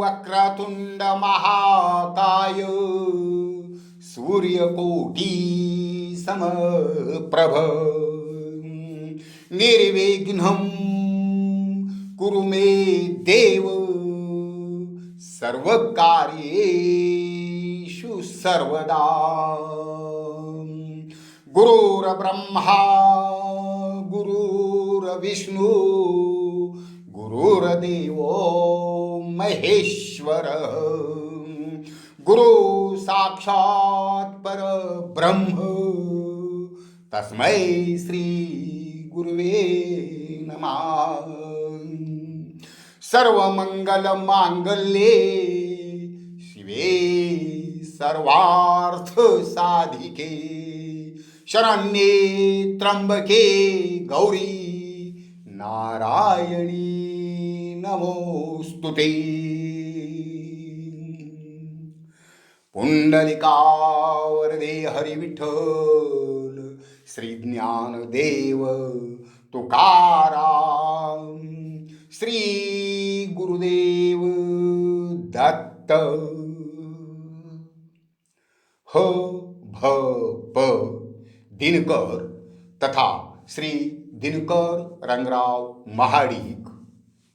वक्रतुंड महाकाय सूर्यकोटी समप्रभ निर्विघ्नं कुरु मे देव सर्वकार्येषु सर्वदा। गुरुर्ब्रह्मा गुरुर्विष्णु गुरुर्देवो महेश्वरः गुरु साक्षात् परब्रह्म तस्मै श्री गुरुवे नमः। सर्वमंगल मांगल्ये शिवे सर्वार्थ साधिके शरण्ये त्र्यंबके गौरी नारायणी नमोस्तुते। पुंडलिकावरदे हरी विठ्ठल श्री ज्ञानदेव तुकाराम श्री गुरुदेव दत्त। ह भ प दिनकर तथा श्री दिनकर रंगराव महाडिक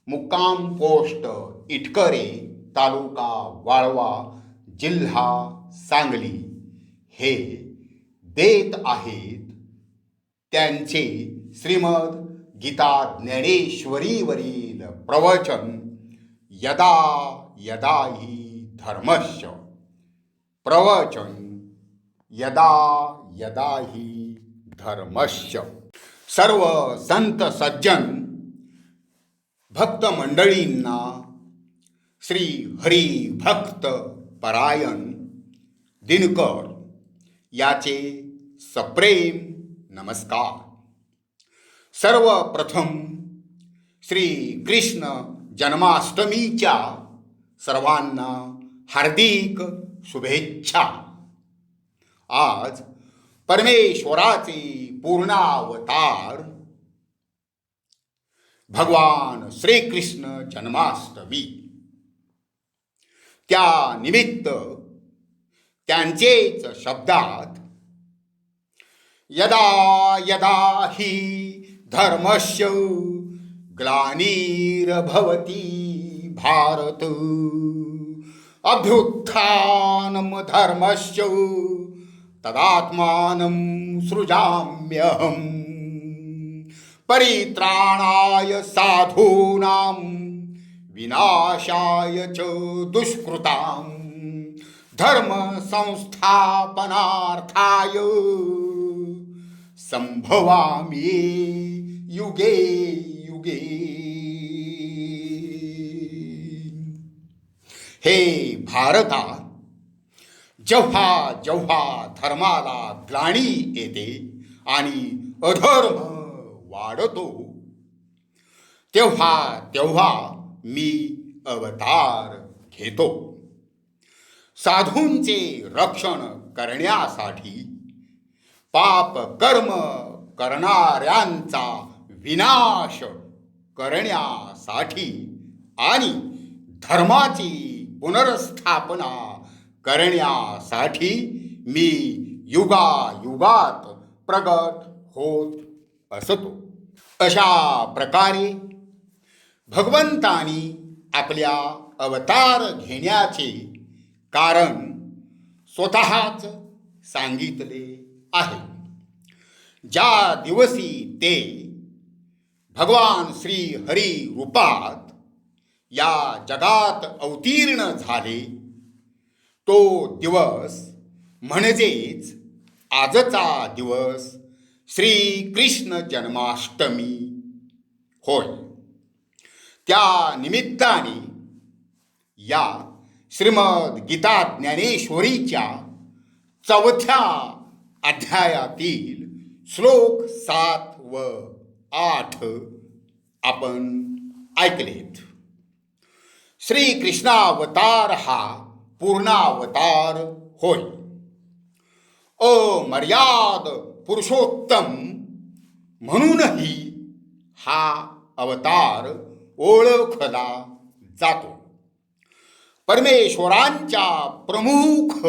मुक्काम पोस्ट इटकरे तालुका वाळवा जिल्हा सांगली हे देत आहेत त्यांचे श्रीमद गीता ज्ञानेश्वरीवरील प्रवचन यदा यदा हि धर्मस्य। प्रवचन यदा यदा हि धर्मस्य। सर्व संत सज्जन भक्त मंडळींना श्री हरी भक्त परायण दिनकर याचे सप्रेम नमस्कार। सर्वप्रथम श्री कृष्ण जन्माष्टमीच्या सर्वांना हार्दिक शुभेच्छा। आज परमेश्वराचे पूर्णावतार भगवान श्रीकृष्ण जन्माष्टमी। त्या निमित्त त्यांचेच शब्दात यदा यदा हि धर्मस्य ग्लानिर्भवति भारत अभ्युत्थानं धर्मस्य तदात्मानं सृजाम्यहम् परित्राणाय साधूनां विनाशाय च दुष्कृतां धर्म संस्थापनार्थाय संभवामि युगे युगे। हे भारता, जेव्हा जेव्हा धर्माला ग्लानी येते आणि अधर्म वाढतो तेव्हा तेव्हा मी अवतार घेतो साधूंचे रक्षण करण्यासाठी, पाप कर्म करणाऱ्यांचा विनाश करण्यासाठी आणि धर्माची पुनर्स्थापना करण्यासाठी मी युगायुगात प्रगट होत असतो। अशा प्रकारे भगवंतानी आपल्या अवतार घेण्याचे कारण स्वतःच सांगितले आहे। ज्या दिवशी ते भगवान श्री हरी रूपात या जगात अवतीर्ण झाले तो दिवस म्हणजेच आजचा दिवस श्री कृष्ण जन्माष्टमी होय। त्या निमित्ताने या श्रीमद गीता ज्ञानेश्वरीच्या 4थ्या अध्यायातील श्लोक 7 व 8 आपण ऐकलेत। श्री कृष्णावतार हा पूर्णावतार होय। अमर्याद पुरुषोत्तम म्हणूनही हा अवतार ओळखला जातो। परमेश्वरांच्या प्रमुख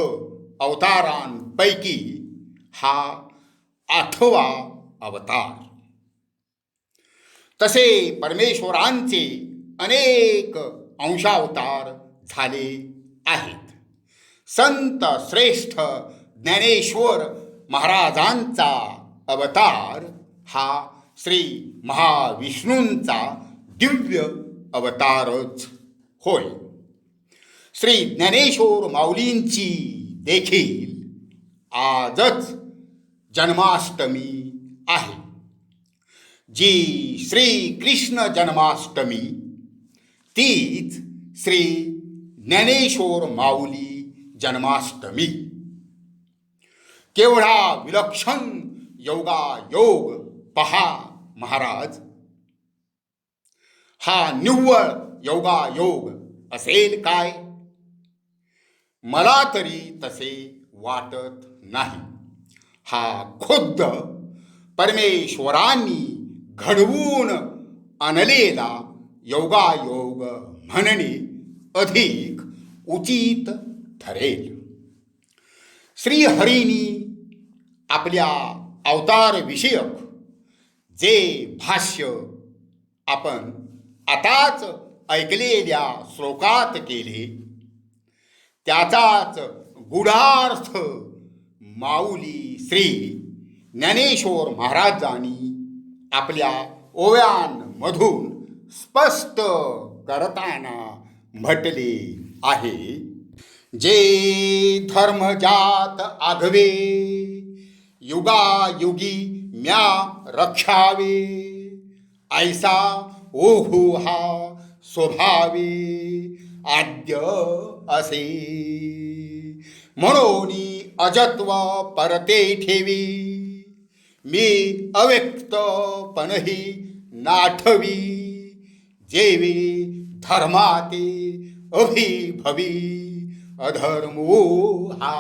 अवतारांपैकी हा 8वा अवतार. तसे परमेश्वरांचे अनेक अंशावतार झाले आहेत. संत श्रेष्ठ ज्ञानेश्वर महाराजांचा अवतार हा श्री महाविष्णूंचा दिव्य अवतारच होय. श्री ज्ञानेश्वर माऊलींची देखील आजच जन्माष्टमी आहे. जी श्री कृष्ण जन्माष्टमी तीच श्री ज्ञानेश्वर माऊली जन्माष्टमी. केवढा विलक्षण योगायोग पहा महाराज. हा निव्वळ योगायोग असेल काय? मला तरी तसे वाटत नाही. हा खुद्द परमेश्वरांनी घडवून आणलेला योगायोग म्हणणे अधिक उचित ठरेल. श्रीहरींनी आपल्या अवतारविषयक जे भाष्य आपण आताच ऐकलेल्या श्लोकात केले त्याचाच गूढार्थ माऊली श्री ज्ञानेश्वर महाराजांनी आपल्या ओव्यांमधून स्पष्ट करताना म्हटले आहे. जे धर्मजात आघवे युगायुगी म्या रक्षावे ऐसा ओहू हा स्वभावे आद्य असे. म्हणून अजत्व परते ठेवी मी अव्यक्तपणही नाठवी. जेवी धर्माते अभिभवी अधर्मो हा.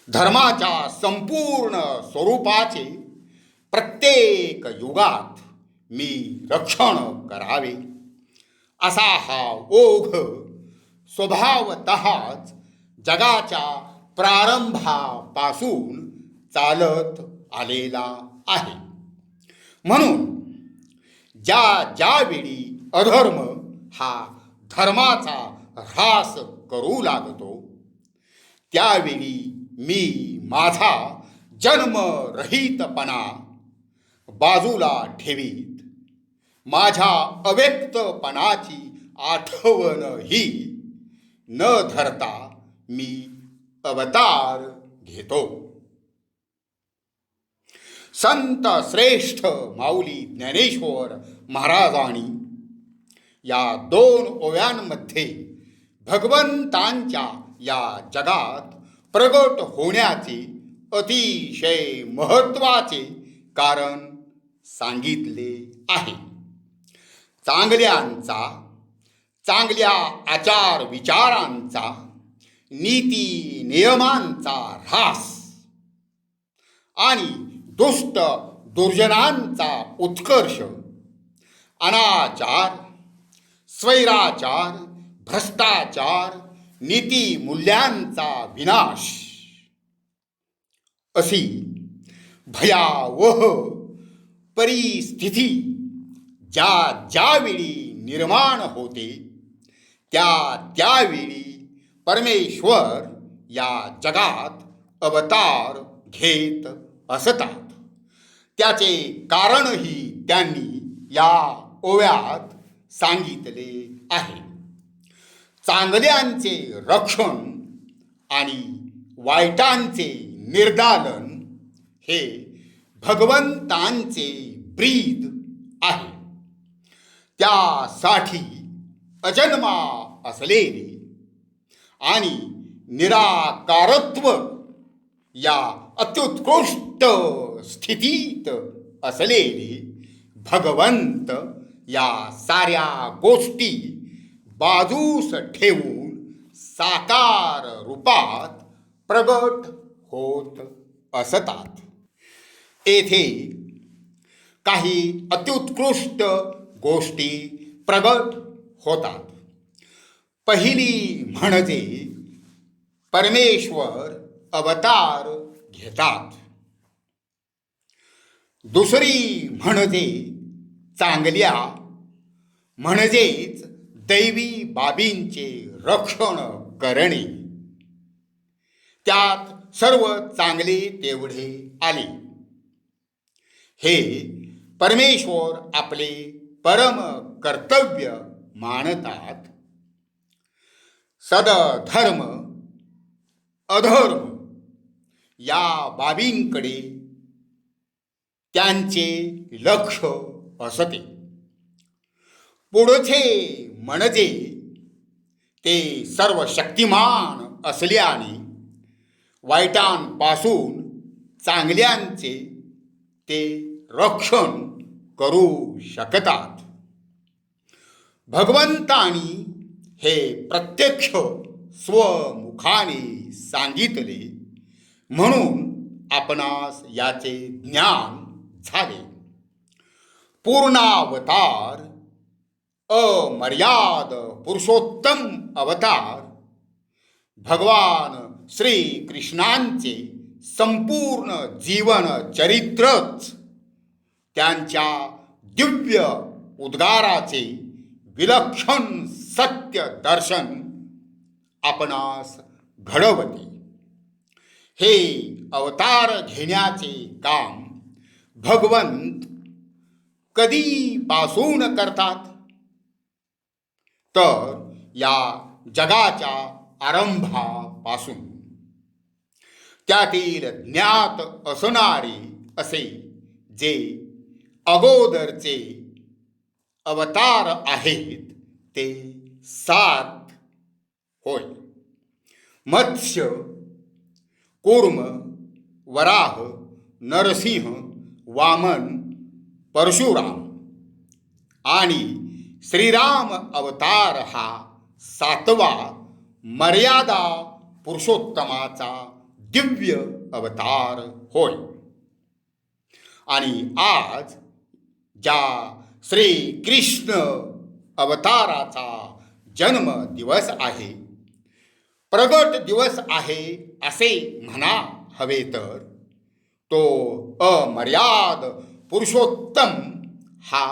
धर्माच्या संपूर्ण स्वरूपाचे प्रत्येक युगात मी रक्षण करावे असा हा ओघ स्वभावतःच जगाच्या प्रारंभापासून चालत आलेला आहे. म्हणून ज्यावेळी अधर्म हा धर्माचा ह्रास करू लागतो त्यावेळी मी माझा जन्मरहितपणा बाजूला ठेवीत माझ्या अव्यक्तपणाची आठवणही न धरता मी अवतार घेतो. संत श्रेष्ठ माऊली ज्ञानेश्वर महाराजांनी या 2 ओव्यांमध्ये भगवंतांच्या या जगात प्रगट होण्याचे अतिशय महत्त्वाचे कारण सांगितले आहे. चांगल्या आचार विचारांचा नीती नियमांचा ऱ्हास आणि दुष्ट दुर्जनांचा उत्कर्ष, अनाचार, स्वैराचार, भ्रष्टाचार, नीतिमूल्यांचा विनाश अशी भयावह परिस्थिती ज्यावेळी निर्माण होते त्यावेळी परमेश्वर या जगात अवतार घेत असतात. त्याचे कारणही त्यांनी या ओव्यात सांगितले आहे. चांगल्यांचे रक्षण आणि वाईटांचे निर्दालन हे भगवंतांचे ब्रीद आहे. त्यासाठी अजन्मा असलेले आणि निराकारत्व या अत्युत्कृष्ट स्थितीत असलेले भगवंत या साऱ्या गोष्टी बाजूस ठेवून साकार रूपात प्रगट होत असतात. येथे काही अत्युत्कृष्ट गोष्टी प्रगट होतात. पहिली म्हणजे परमेश्वर अवतार घेतात. दुसरी म्हणजे चांगल्या म्हणजेच दैवी बाबींचे रक्षण करणे. त्यात सर्व चांगले तेवढे आले. हे परमेश्वर आपले परम कर्तव्य मानतात. सदधर्म अधर्म या बाबींकडे त्यांचे लक्ष असते. पुढचे म्हणजे ते सर्व शक्तिमान असल्याने वाईटांपासून चांगल्यांचे ते रक्षण करू शकतात. भगवंतानी हे प्रत्यक्ष स्वमुखाने सांगितले म्हणून आपणास याचे ज्ञान झाले. पूर्णावतार अमर्याद पुरुषोत्तम अवतार भगवान श्रीकृष्णांचे संपूर्ण जीवन चरित्रच त्यांच्या दिव्य उद्गाराचे विलक्षण सत्य दर्शन आपणास घडवते. हे अवतार घेण्याचे काम भगवंत कधीपासून करतात तर या जगाच्या आरंभापासून. त्यातील ज्ञात असणारे असे जे अगोदरचे अवतार आहेत ते 7 होय. मत्स्य, कूर्म, वराह, नरसिंह, वामन, परशुराम आणि श्रीराम अवतार हा 7वा मर्यादा पुरुषोत्तमाचा दिव्य अवतार होय. आणि आज ज्या श्रीकृष्ण अवताराचा जन्म दिवस आहे, प्रगट दिवस आहे असे म्हणा हवे तर, तो अमर्याद पुरुषोत्तम हा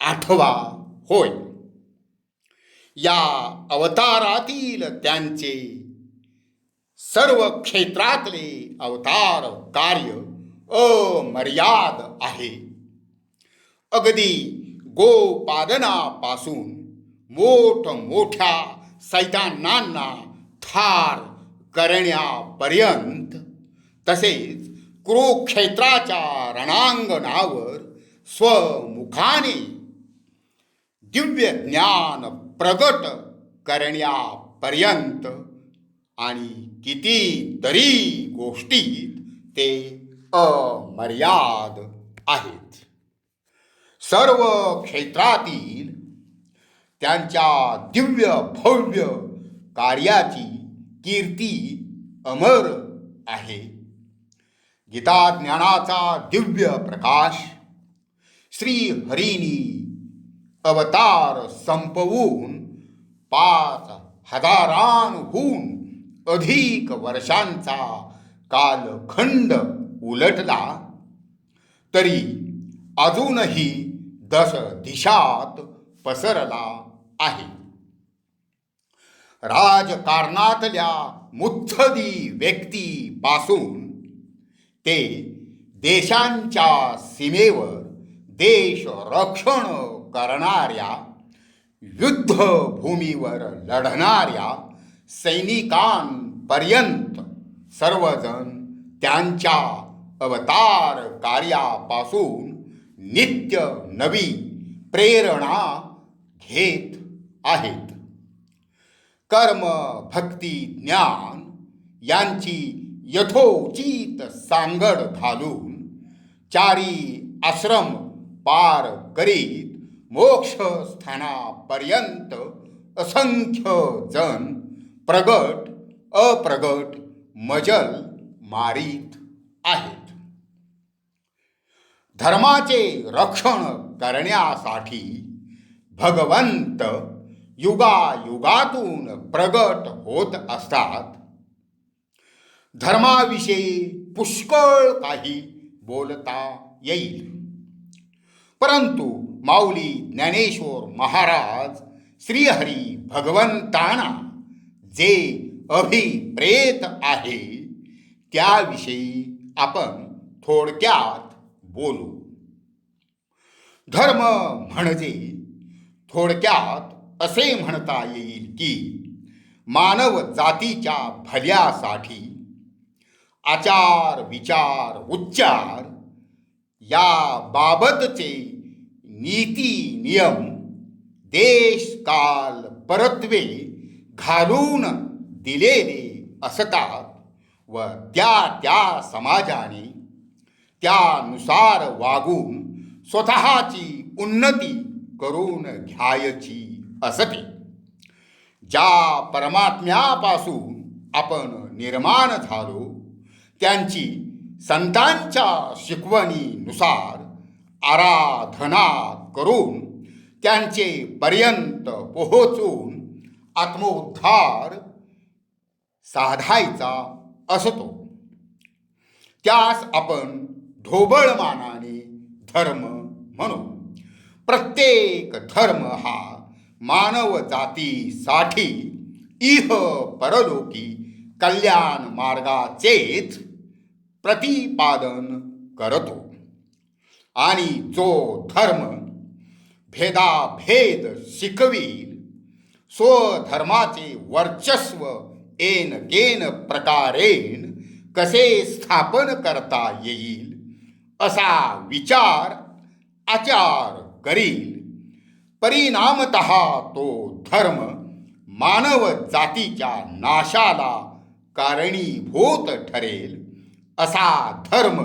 8वा होय. या अवतारातील त्यांचे सर्व क्षेत्रातले अवतार कार्य अमर्याद आहे. अगदी गोपादनापासून मोठमोठ्या सैतानांना ठार करण्यापर्यंत, तसेच कुरुक्षेत्राच्या रणांगणावर स्वमुखाने दिव्य ज्ञान प्रगट करण्यापर्यंत आणि कितीतरी गोष्टीत ते अमर्याद आहेत. सर्व क्षेत्रातील त्यांच्या दिव्य भव्य कार्याची कीर्ती अमर आहे. गीता ज्ञानाचा दिव्य प्रकाश श्री हरीनी अवतार संपवून 5000हून अधिक वर्षांचा कालखंड उलटला तरी अजूनही 10 दिशात पसरला आहे. राजकारणातल्या मुत्सदी व्यक्तीपासून ते देशांच्या सीमेवर देश रक्षण करणाऱ्या, युद्धभूमीवर लढणाऱ्या सैनिकांपर्यंत सर्वजण त्यांच्या अवतार कार्यापासून नित्य नवी प्रेरणा घेत आहेत. कर्म, भक्ती, ज्ञान यांची यथोचित सांगड घालून 4 आश्रम पार करीत मोक्षस्थानापर्यंत असंख्य जण प्रगट अप्रगट मजल मारीत आहेत. धर्माचे रक्षण करण्यासाठी भगवंत युगायुगातून प्रगट होत असतात. धर्माविषयी पुष्कळ काही बोलता येईल, परंतु माऊली ज्ञानेश्वर महाराज श्रीहरी भगवंतांना जे अभिप्रेत आहे त्याविषयी आपण थोडक्यात बोलू. धर्म म्हणजे थोडक्यात असे म्हणता येईल की मानव जातीच्या भल्यासाठी आचार विचार उच्चार या बाबतचे नीती नियम देश काल परत्वे घालून दिलेले असतात व त्या त्या समाजाने त्यानुसार वागून स्वतःची उन्नती करून घ्यायची असते. ज्या परमात्म्यापासून आपण निर्माण झालो त्यांची संतांच्या शिकवणीनुसार आराधना करून त्यांचे पर्यंत पोहोचून आत्मोद्धार साधायचा असतो. त्यास आपण ढोबळमानाने धर्म म्हणू. प्रत्येक धर्म हा मानव जातीसाठी इह परलोकी कल्याण मार्गाचेच प्रतिपादन करतो आणि जो धर्म भेदाभेद शिकवील, स्वधर्माचे वर्चस्व एन केन प्रकारेण कसे स्थापन करता येईल असा विचार आचार करील, परिणामतः तो धर्म मानव जातीच्या नाशाला कारणीभूत ठरेल. असा धर्म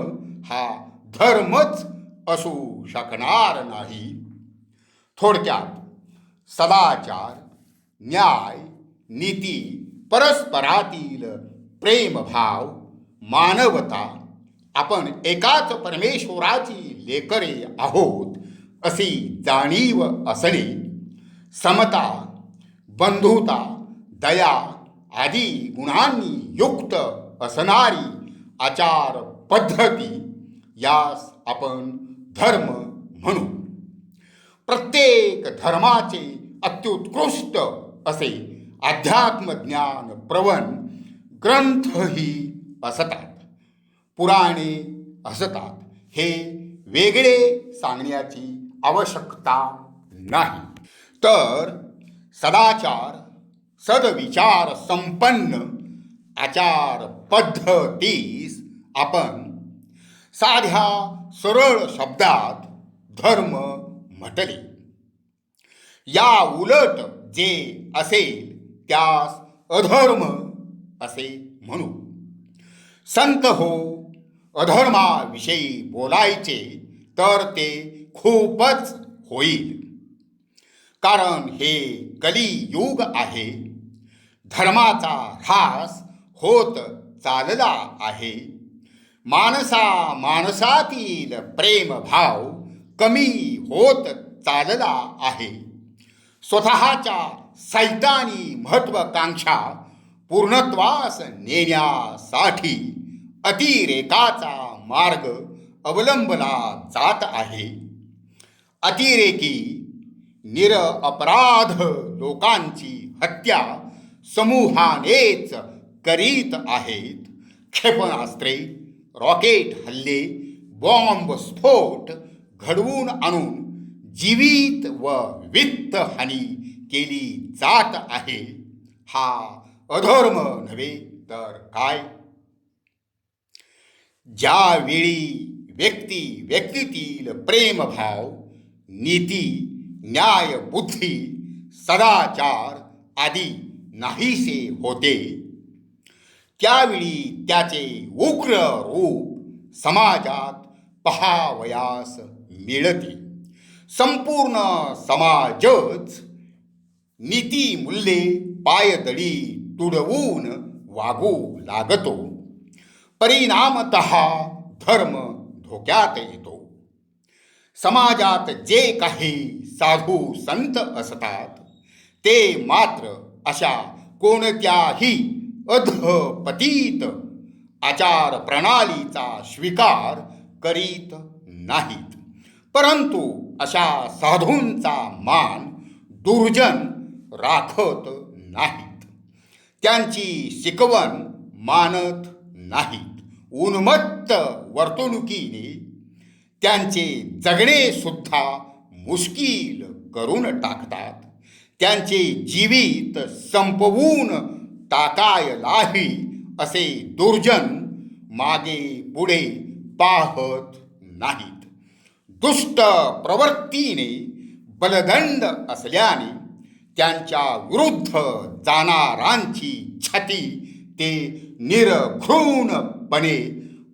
हा धर्मच असू शकणार नाही. थोडक्यात सदाचार, न्याय, नीती, परस्परातील प्रेमभाव, मानवता, आपण एकाच परमेश्वराची लेकरे आहोत अशी जाणीव असणे, समता, बंधुता, दया आदी गुणांनी युक्त असणारी आचार पद्धती यास आपण धर्म म्हणू. प्रत्येक धर्माचे अत्युत्कृष्ट असे अध्यात्मज्ञान प्रवण ग्रंथही असतात, पुराणे असतात. हे वेगळे सांगण्याची आवश्यकता नाही. तर सदाचार, सदविचार संपन्न आचार पद्धतीस आपण साध्या सरळ शब्दात धर्म म्हटले. या उलट जे असेल त्यास अधर्म असे म्हणू. संत हो, अधर्माविषयी बोलायचे तर ते खूपच होईल, कारण हे कलियुग आहे. धर्माचा ह्रास होत चालला आहे. माणसातील प्रेमभाव कमी होत चालला आहे. स्वतःच्या सैतानी महत्वाकांक्षा पूर्णत्वास नेण्यासाठी अतिरेकाचा मार्ग अवलंबला जात आहे. अतिरेकी निरपराध लोकांची हत्या समूहानेच करीत आहेत. क्षेपणास्त्रे, रॉकेट हल्ले, बॉम्बस्फोट घडवून आणून जीवित व वित्त हानी केली जात आहे. हा अधर्म नव्हे तर काय? ज्यावेळी व्यक्तीतील प्रेमभाव, नीती, न्याय, बुद्धी, सदाचार आदी नाहीसे होते, त्यावेळी त्याचे उग्र रूप समाजात पहावयास मिळते. संपूर्ण समाजच नीतिमूल्ये पायदळी तुडवून वागू लागतो. परिणामतः धर्म धोक्यात येतो. समाजात जे काही साधू संत असतात ते मात्र अशा कोणत्याही अधपतीत आचार प्रणालीचा स्वीकार करीत नाहीत, परंतु अशा साधूंचा मान दुर्जन राखत नाहीत, त्यांची शिकवण मानत नाहीत, उन्मत्त वर्तणुकीने त्यांचे जगणे सुद्धा मुश्कील करून टाकतात, त्यांचे जीवित संपवून टाकायलाही असे दुर्जन मागे पुढे पाहत नाहीत. दुष्ट प्रवृत्तीने बलदंड असल्याने त्यांच्या विरुद्ध जाणारांची छाती ते निर्घृणपणे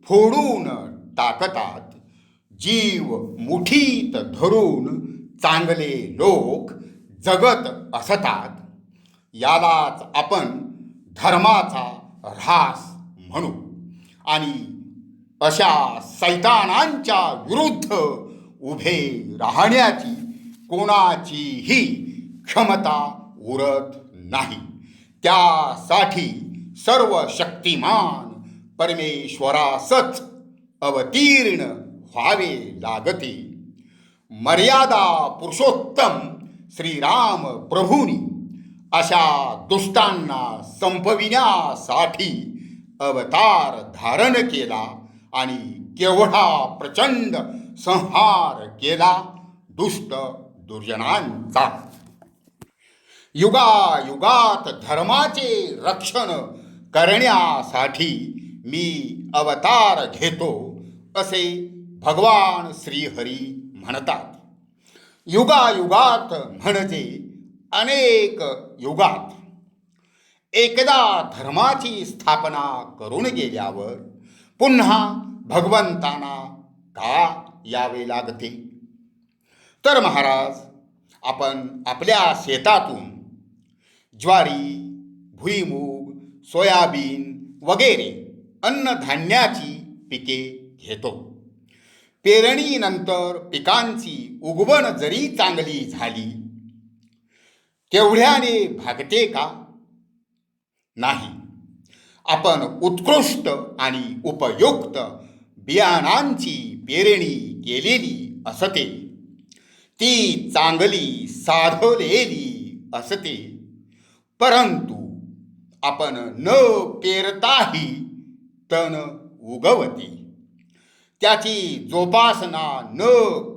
फोडून टाकतात. जीव मुठीत धरून चांगले लोक जगत असतात. यालाच आपण धर्माचा ऱ्हास म्हणू आणि अशा सैतानांच्या विरुद्ध उभे राहण्याची कोणाचीही क्षमता उरत नाही. त्यासाठी सर्व शक्तिमान परमेश्वरासच अवतीर्ण व्हावे लागते. मर्यादा पुरुषोत्तम श्रीराम प्रभूंनी अशा दुष्टांना संपविण्यासाठी अवतार धारण केला आणि केवढा प्रचंड संहार केला दुष्ट दुर्जनांचा. युगायुगात धर्माचे रक्षण करण्यासाठी मी अवतार घेतो असे भगवान श्रीहरी म्हणतात. युगायुगात म्हणजे अनेक युगात. एकदा धर्माची स्थापना करून गेल्यावर पुन्हा भगवंतांना का यावे लागते? तर महाराज, आपण आपल्या शेतातून ज्वारी, भुईमूग, सोयाबीन वगैरे अन्नधान्याची पिके घेतो. पेरणीनंतर पिकांची उगवण जरी चांगली झाली तेवढ्याने भागते का? नाही. आपण उत्कृष्ट आणि उपयुक्त बियाणांची पेरणी केलेली असते, ती चांगली साधलेली असते, परंतु आपण न पेरताही तण उगवते. त्याची जोपासना न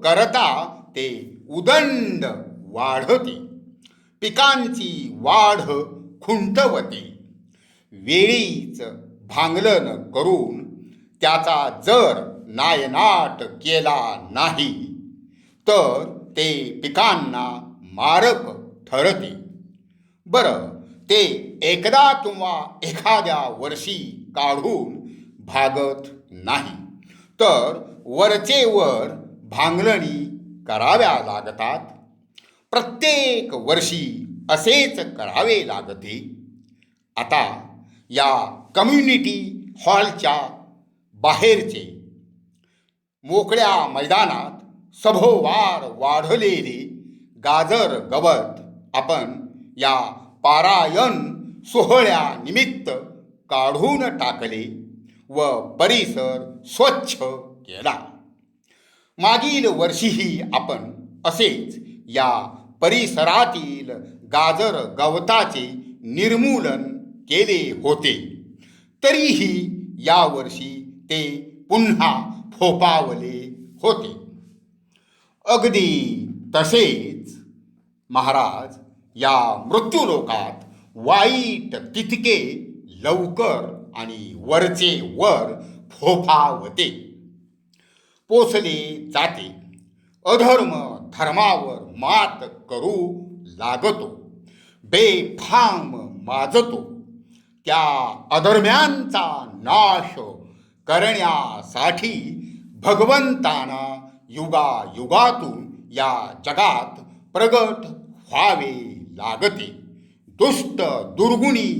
करता ते उदंड वाढते, पिकांची वाढ खुंटवते. वेळीच भांगलन करून त्याचा जर नायनाट केला नाही तर ते पिकांना मारक ठरते. बरं, ते एकदा किंवा एखाद्या वर्षी काढून भागत नाही, तर वरचे वर भांगलणी कराव्या लागतात. प्रत्येक वर्षी असेच करावे लागते. आता या कम्युनिटी हॉलच्या बाहेरचे मोकळ्या मैदानात सभोवार वाढलेले गाजर गवत आपण या पारायण सोहळ्यानिमित्त काढून टाकले व परिसर स्वच्छ केला. मागील वर्षीही आपण असेच या परिसरातील गाजर गवताचे निर्मूलन केले होते, तरीही यावर्षी ते पुन्हा फोपावले होते. अगदी तसेच महाराज, या मृत्यूलोकात वाईट तितके लवकर आणि वरचे वर फोफावते, पोचले जाते. अधर्म धर्मावर मात करू लागतो, बेफाम माजतो. त्या अधर्म्यांचा नाश करण्यासाठी भगवंतांना युगायुगातून या जगात प्रगट व्हावे लागते. दुष्ट दुर्गुणी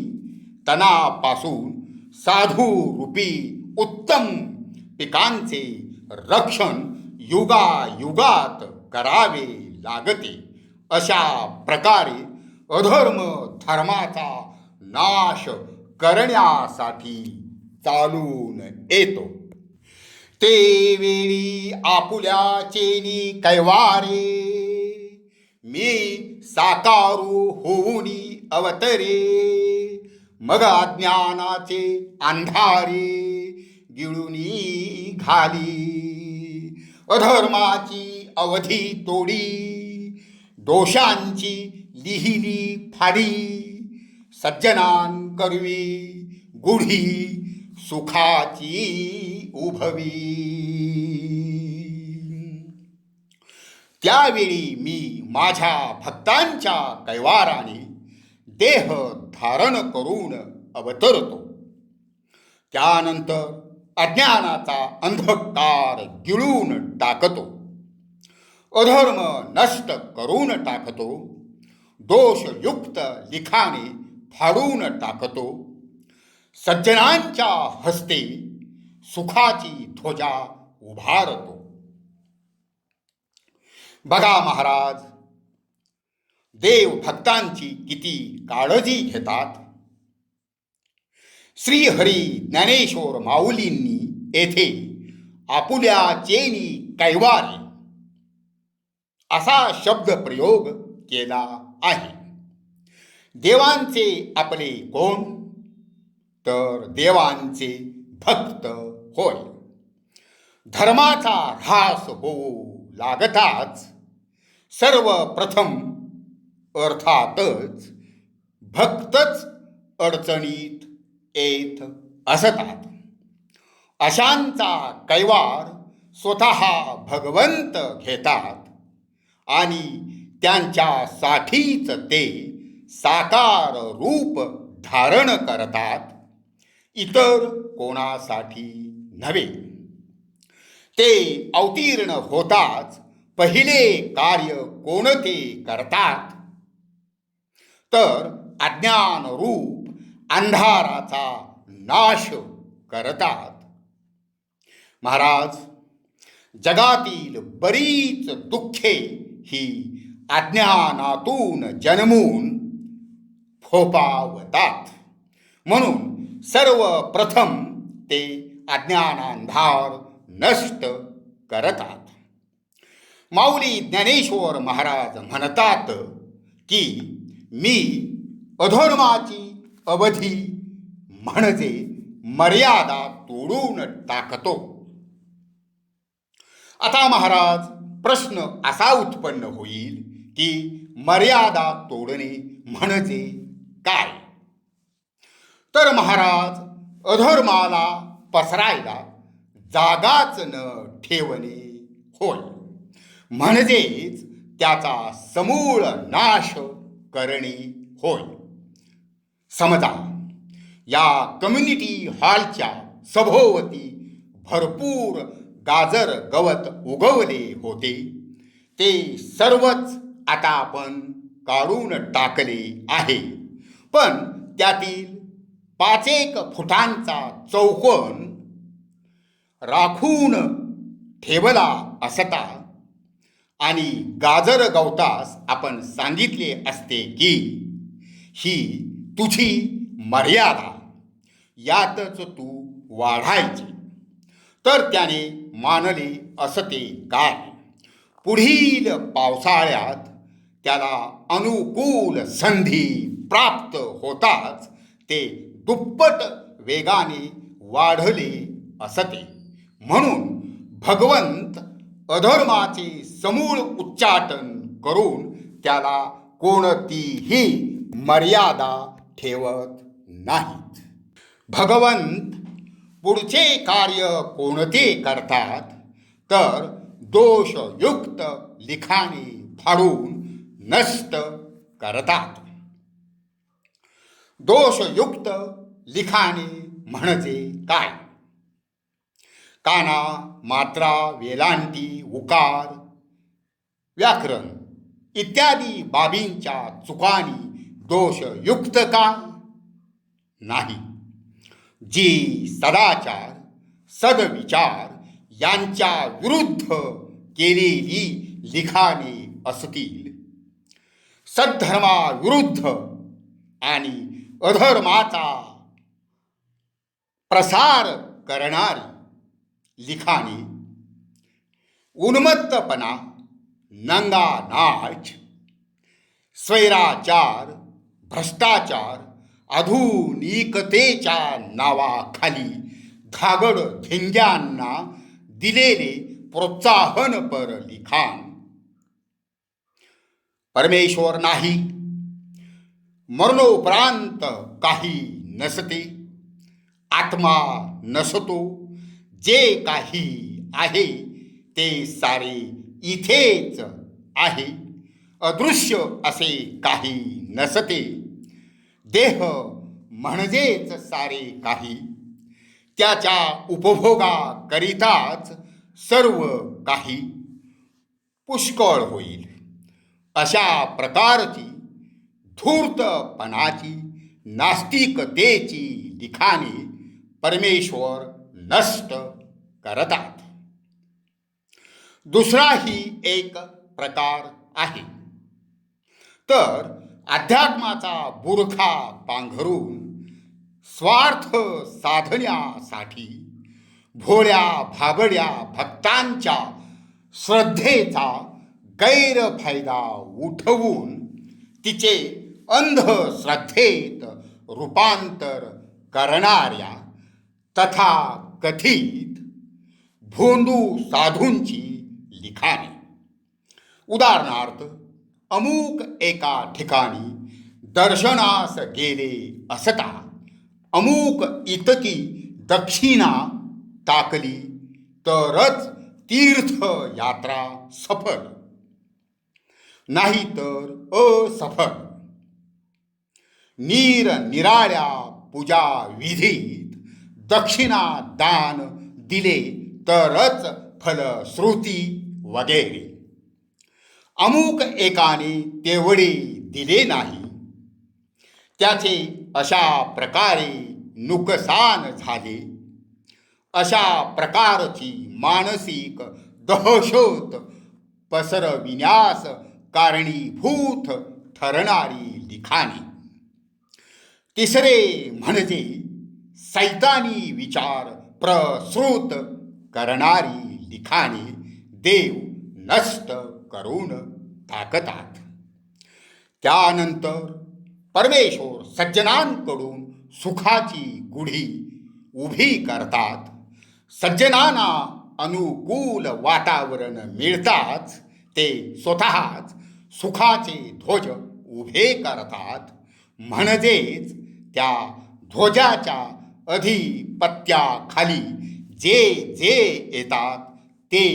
तणापासून साधू रूपी उत्तम पिकांचे रक्षण युगायुगात करावे लागते. अशा प्रकारे अधर्म धर्माचा नाश करण्यासाठी चालून येतो. ते वेळी आपुल्या चेनी कैवारे, मी साकारू होऊनी अवतरे. मग अज्ञानाचे अंधारे गिळूनी घाली. अधर्माची अवधी तोडी, दोषांची लिहिली फाडी. सज्जनां करवी गुढी सुखाची उभवी. त्यावेळी मी माझ्या भक्तांच्या कैवाराने देह धारण करून अवतरतो. त्यानंतर अज्ञानाचा अंधकार गिळून टाकतो. अधर्म नष्ट करून टाकतो. दोषयुक्त लिखाणे फाडून टाकतो. सज्जनांच्या हस्ते सुखाची ध्वजा उभारतो. बघा महाराज, देव भक्तांची किती काळजी घेतात. श्रीहरी ज्ञानेश्वर माऊलींनी येथे आपुल्या चेनी कैवारी असा शब्द प्रयोग केला आहे. देवांचे आपले कोण? तर देवांचे भक्त होय. धर्माचा ऱ्हास होऊ लागताच सर्वप्रथम अर्थातच भक्तच अडचणीत येत असतात. अशांचा कैवार स्वतः भगवंत घेतात आणि त्यांच्यासाठीच ते साकार रूप धारण करतात, इतर कोणासाठी नव्हे. ते अवतीर्ण होताच पहिले कार्य कोणते करतात? तर अज्ञान रूप अंधाराचा नाश करतात. महाराज, जगातील बरीच दुःखे ही अज्ञानातून जन्मून फोपावतात. म्हणून सर्वप्रथम ते अज्ञानांधार नष्ट करतात. माऊली ज्ञानेश्वर महाराज म्हणतात की मी अधर्माची अवधी म्हणजे मर्यादा तोडून टाकतो. आता महाराज, प्रश्न असा उत्पन्न होईल की मर्यादा तोडणे म्हणजे काय? तर महाराज, अधर्माला पसरायला जागाच न ठेवणे होय. म्हणजेच त्याचा समूळ नाश करणे होय. समजा या कम्युनिटी हॉलच्या सभोवती भरपूर गाजर गवत उगवले होते. ते सर्वच आता आपण काढून टाकले आहे. पण त्यातील 5 फुटांचा चौकोन राखून ठेवला असता आणि गाजर गवतास आपण सांगितले असते की ही तुझी मर्यादा, यातच तू वाढायची, तर त्याने मानले असते काय? पुढील पावसाळ्यात त्याला अनुकूल संधी प्राप्त होताच ते दुप्पट वेगाने वाढले असते. म्हणून भगवंत अधर्माचे समूळ उच्चाटन करून त्याला कोणतीही मर्यादा ठेवत नाहीत. भगवंत पुढचे कार्य कोणते करतात? तर दोषयुक्त लिखाणे फाडून नष्ट करतात. दोषयुक्त लिखाणे म्हणजे काय? काना, मात्रा, वेलांटी, उकार, व्याकरण इत्यादी बाबींच्या चुकांनी दोषयुक्त का? नाही. जी सदाचार, सदविचार यांच्या विरुद्ध केलेली लिखाणे असतील, सद्धर्माविरुद्ध आणि अधर्माचा प्रसार करणारी लिखाणे, उन्मत्तपणा, नंगा नाच, स्वैराचार, भ्रष्टाचार, आधुनिकतेच्या नावाखाली धागड धिंग्यांना दिलेले प्रोत्साहनपर लिखाण, परमेश्वर नाही, मरणोपरांत काही नसते, आत्मा नसतो, जे काही आहे ते सारे इथेच आहे, अदृश्य असे काही नसते, देह म्हणजेच सारे काही, त्याच्या उपभोगाकरिताच सर्व काही पुष्कळ होईल. अशा प्रकारची धूर्तपणाची, नास्तिकतेची लिखाणे परमेश्वर नष्ट करतात. दुसराही एक प्रकार आहे, तर अध्यात्माचा बुरखा पांघरून स्वार्थ साधण्यासाठी भोळ्या भाबड्या भक्तांच्या श्रद्धेचा गैरफायदा उठवून तिचे अंधश्रद्धेत रूपांतर करणाऱ्या तथाकथित भोंदू साधूंची लिखाणे. उदाहरणार्थ, अमुक एका ठिकाणी दर्शनास गेले असता अमुक इतकी दक्षिणा टाकली तरच तीर्थयात्रा सफल, नाहीतर असफल. निरनिराळ्या पूजा विधीत दक्षिणा दान दिले तरच फलश्रुती वगैरे. अमुक एकाने तेवढे दिले नाही, त्याचे अशा प्रकारे नुकसान झाले, अशा प्रकारची मानसिक दहशत पसरविण्यास कारणीभूत ठरणारी लिखाणे. तिसरे म्हणजे सैतानी विचार प्रसृत करणारी लिखाणे देव नष्ट करून टाकतात. त्यानंतर परमेश्वर सज्जनांकडून सुखाची गुढी उभी करतात. सज्जनांना अनुकूल वातावरण मिळताच ते स्वतःच सुखाचे ध्वज उभे करतात, म्हणजेच त्या ध्वजाच्या अधिपत्याखाली जे जे येतात ते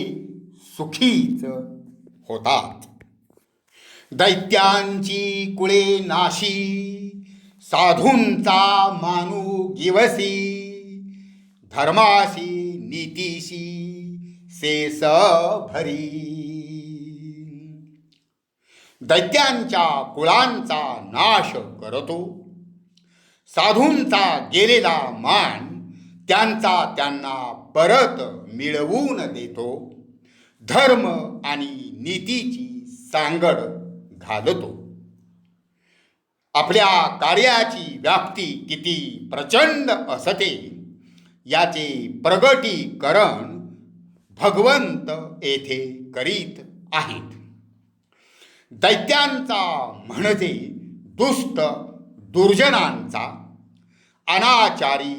सुखीच होतात. दैत्यांची कुळे नाशी, साधूंचा मानू गिवसी, धर्माशी नीतीशी शेष भरी. दैत्यांच्या कुळांचा नाश करतो, साधूंचा गेलेला मान त्यांचा त्यांना परत मिळवून देतो, धर्म आणि नीतीची सांगड घालतो. आपल्या कार्याची व्याप्ती किती प्रचंड असते याचे प्रगटीकरण भगवंत येथे करीत आहेत. दैत्यांचा म्हणजे दुष्ट दुर्जनांचा, अनाचारी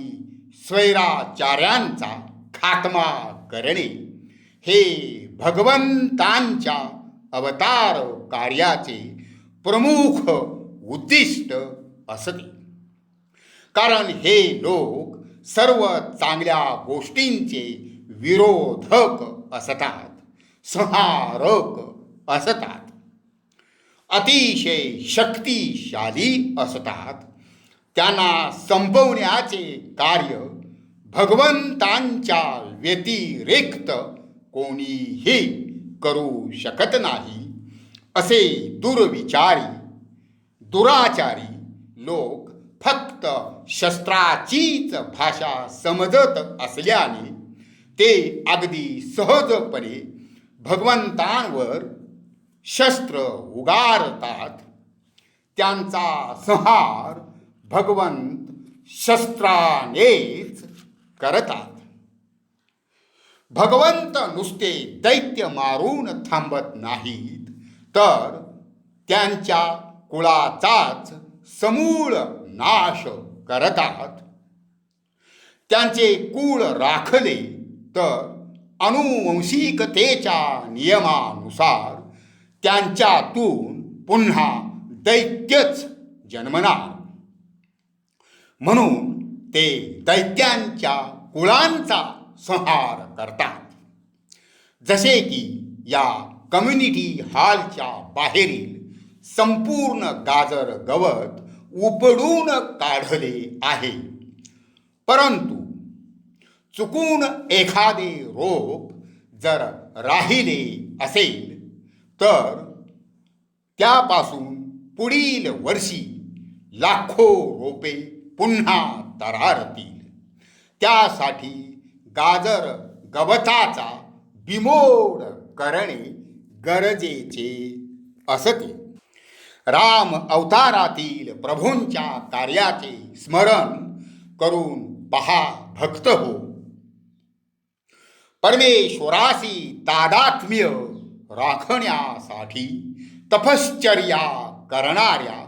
स्वैराचार्यांचा खात्मा करणे हे भगवंतांच्या अवतार कार्याचे प्रमुख उद्दिष्ट असते. कारण हे लोक सर्व चांगल्या गोष्टींचे विरोधक असतात, संहारक असतात, अतिशय शक्तिशाली असतात. त्यांना संपवण्याचे कार्य भगवंतांच्या व्यतिरिक्त कोणीही करू शकत नाही, असे दुर्विचारी दुराचारी लोक फक्त शस्त्राचीच भाषा समजत असल्याने ते अगदी सहजपणे भगवंतांवर शस्त्र उगारतात, त्यांचा संहार भगवंत शस्त्रानेच करतात. भगवंत नुसते दैत्य मारून थांबत नाहीत, तर त्यांच्या कुळाचाच समूळ नाश करतात. त्यांचे कुळ राखले तर अनुवंशिकतेच्या नियमानुसार त्यांच्यातून पुन्हा दैत्यच जन्मणार. म्हणून ते दैत्यांच्या कुळांचा संहार करतात. जसे की या कम्युनिटी हॉलच्या बाहेरील संपूर्ण गाजर गवत उपडून काढले आहे, परंतु चुकून एखादे रोप जर राहिले असेल तर त्यापासून पुढील वर्षी लाखो रोपे पुन्हा तरारतील. त्यासाठी गाजर गवताचा बिमोड करणे गरजेचे असते. राम अवतारातील प्रभूंच्या कार्याचे स्मरण करून पहा भक्त हो. परमेश्वराशी तादात्म्य राखण्यासाठी तपश्चर्या करणाऱ्या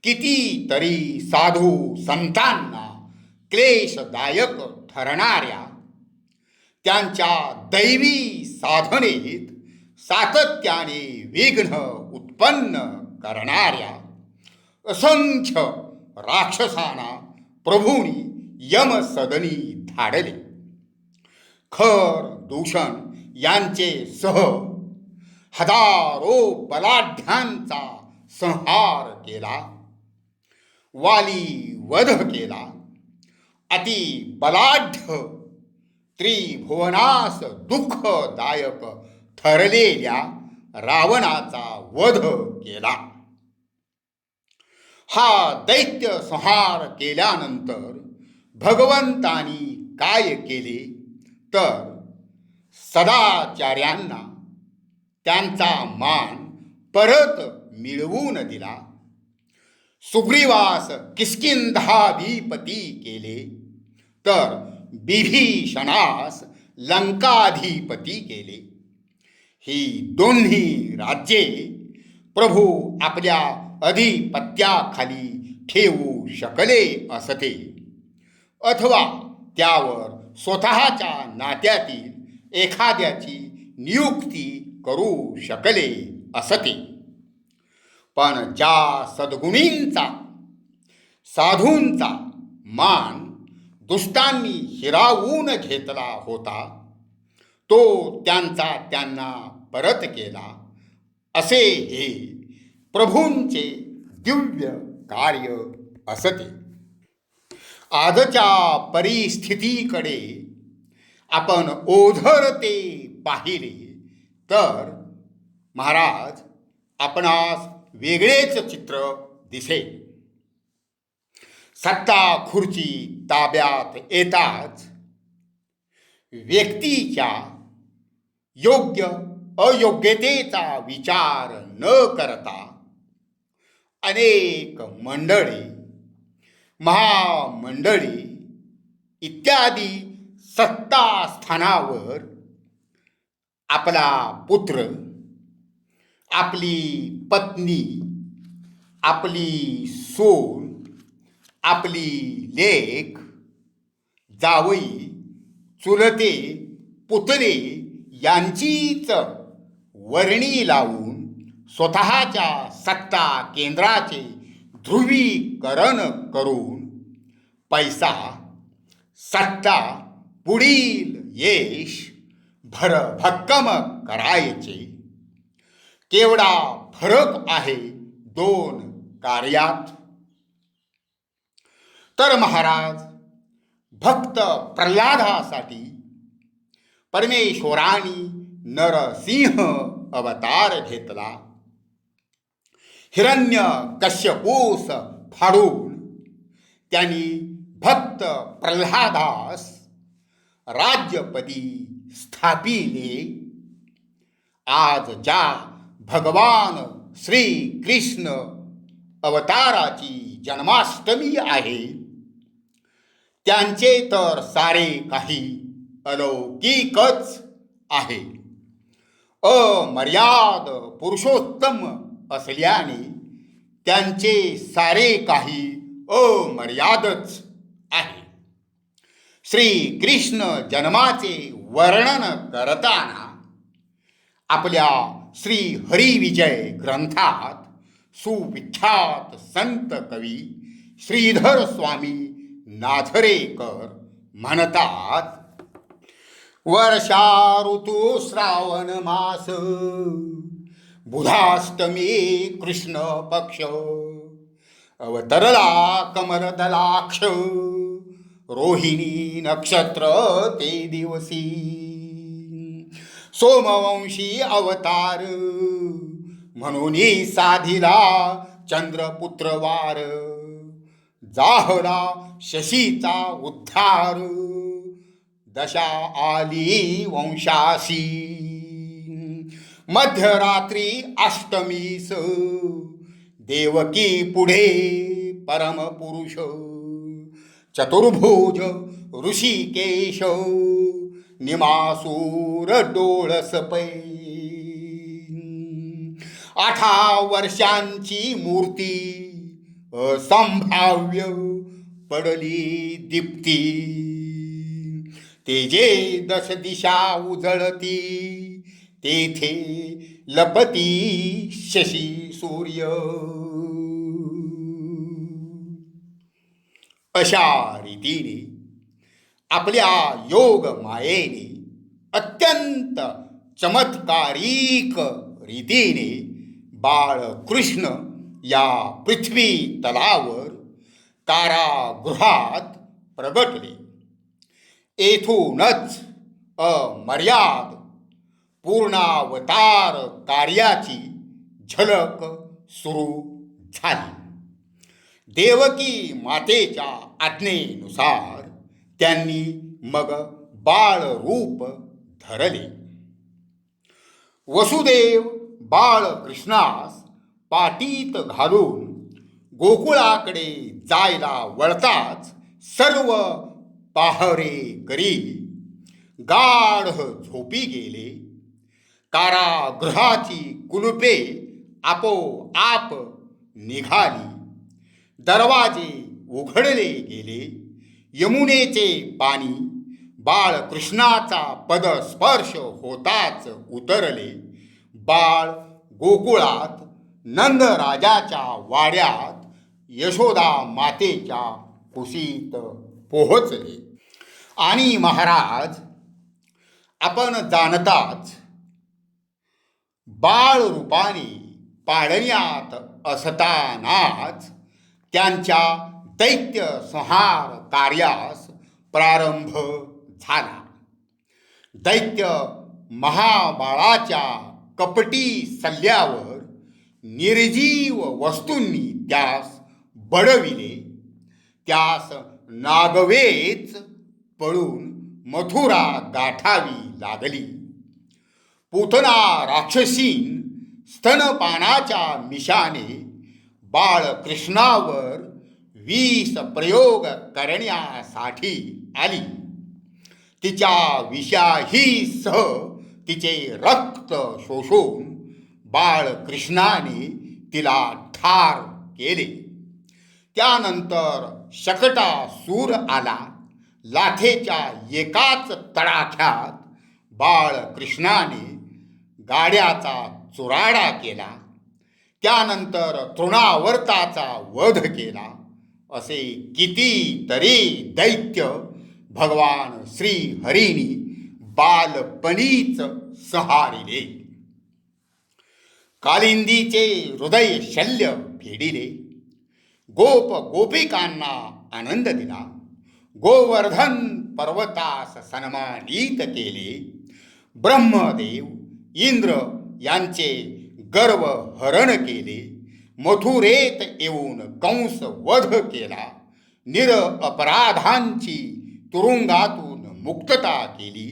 कितीतरी साधू संतांना क्लेशदायक ठरणाऱ्या, त्यांच्या दैवी साधनेत सातत्याने विघ्न उत्पन्न करणाऱ्या असंख्य राक्षसांना प्रभूंनी यमसदनी धाडले. खर दूषण यांचे सह हजारो बलाढ्यांचा संहार केला. वाली वध केला. अति बलाढ्य त्रिभुवनास दुःखदायक ठरलेल्या रावणाचा वध केला. हा दैत्य संहार केल्यानंतर भगवंतानी काय केले तर सदाचार्यांना त्यांचा मान परत मिळवून दिला. सुग्रीवास किष्किंधाधिपती केले तर बिभीषणास लंकाधिपती केले. ही दोन्ही राज्ये प्रभू आपल्या अधिपत्याखाली ठेवू शकले असते, अथवा त्यावर स्वतःच्या नात्यातील एखाद्याची नियुक्ती करू शकले असते. पण ज्या सद्गुणींचा साधूंचा मान दुष्टांनी हिरावून घेतला होता, तो त्यांचा त्यांना परत केला. असे हे प्रभूंचे दिव्य कार्य असते. आजच्या परिस्थितीकडे आपण ओझरते पाहिले तर महाराज आपणास वेगळेच चित्र दिसेल. सत्ता खुर्ची ताब्यात येताच व्यक्तीच्या योग्य अयोग्यतेचा विचार न करता अनेक मंडळी, महामंडळी इत्यादी सत्ता स्थानावर आपला पुत्र, आपली पत्नी, आपली सून, आपली लेक, जावई, चुलते, पुतणे यांचीच वर्णी लावून स्वतःच्या सत्ता केंद्राचे ध्रुवीकरण करून पैसा, सत्ता, पुढील यश भरभक्कम करायचे. केवढा फरक आहे दोन कार्यात. तर महाराज भक्त प्रल्हादासाठी परमेश्वराने नरसिंह अवतार घेतला. हिरण्य कश्यपूस फाडून त्यांनी भक्त प्रल्हादास राज्यपदी स्थापिले. आज ज्या भगवान श्री कृष्ण अवताराची जन्माष्टमी आहे, त्यांचे तर सारे काही अलौकिकच आहे. अमर्याद पुरुषोत्तम असल्याने त्यांचे सारे काही अमर्यादच आहे. श्री कृष्ण जन्माचे वर्णन करताना आपल्या श्री हरिविजय ग्रंथात सुविख्यात संत कवी श्रीधर स्वामी नाझरेकर म्हणतात, वर्षा ऋतू श्रावण मास, बुधाष्टमी कृष्ण पक्ष, अवतरला कमरदलाक्ष, रोहिणी नक्षत्र ते दिवसी, सोमवंशी अवतार, म्हणून साधिला चंद्रपुत्र वार, जाहला शशीचा उद्धार, दशा आली वंशासी, मध्यरात्री अष्टमीस, देवकी पुढे परमपुरुष, चतुर्भुज ऋषिकेश, निमासूर डोळस पै, 18 वर्षांची मूर्ती, असंभाव्य पडली दीप्ती, तेजे 10 दिशा उजळती, तेथे लपती शशी सूर्य. अशा रीतीने आपल्या योग मायेने अत्यंत चमत्कारिक रीतीने बाळकृष्ण या पृथ्वी तलावर कारागृहात प्रगटले. येथूनच अमर्याद पूर्णावतार कार्याची झलक सुरू झाली. देवकी मातेच्या आज्ञेनुसार त्यांनी मग बाळरूप धरले. वसुदेव बाळकृष्णास पाटीत घालून गोकुळाकडे जायला वळताच सर्व पहारेकरी गाढ झोपी गेले. कारागृहाची कुलुपे आपोआप निघाली. दरवाजे उघडले गेले. यमुनेचे पाणी बाळकृष्णाचा पदस्पर्श होताच उतरले. बाळ गोकुळात नंदराजाच्या वाड्यात यशोदा मातेच्या कुशीत पोहोचले. आणि महाराज, आपण जाणताच बाळ रूपाने पाळण्यात असतानाच त्यांच्या दैत्य संहार कार्यास प्रारंभ झाला. दैत्य महाबाळाच्या कपटी सल्ल्यावर निर्जीव वस्तूंनी त्यास बळविले. त्यास नागवेच पळून मथुरा गाठावी लागली. पूतना राक्षसीन स्तनपानाच्या मिशाने बाळकृष्णावर विष प्रयोग करण्यासाठी आली. तिच्या विषाहीसह तिचे रक्त शोषून बाळकृष्णाने तिला ठार केले. त्यानंतर शकटासूर आला. लाथेच्या एकाच तडाख्यात बाळकृष्णाने गाड्याचा चुराडा केला. त्यानंतर तृणावर्ताचा वध केला. असे कितीतरी दैत्य भगवान श्री हरीनी बालपणीच संहारिले. कालिंदीचे हृदय शल्य फेडिले. गोप गोपिकांना आनंद दिला. गोवर्धन पर्वतास सन्मानित केले. ब्रह्मदेव इंद्र यांचे गर्व हरण केले. मथुरेत येऊन कंस वध केला. निरपराधांची तुरुंगातून मुक्तता केली.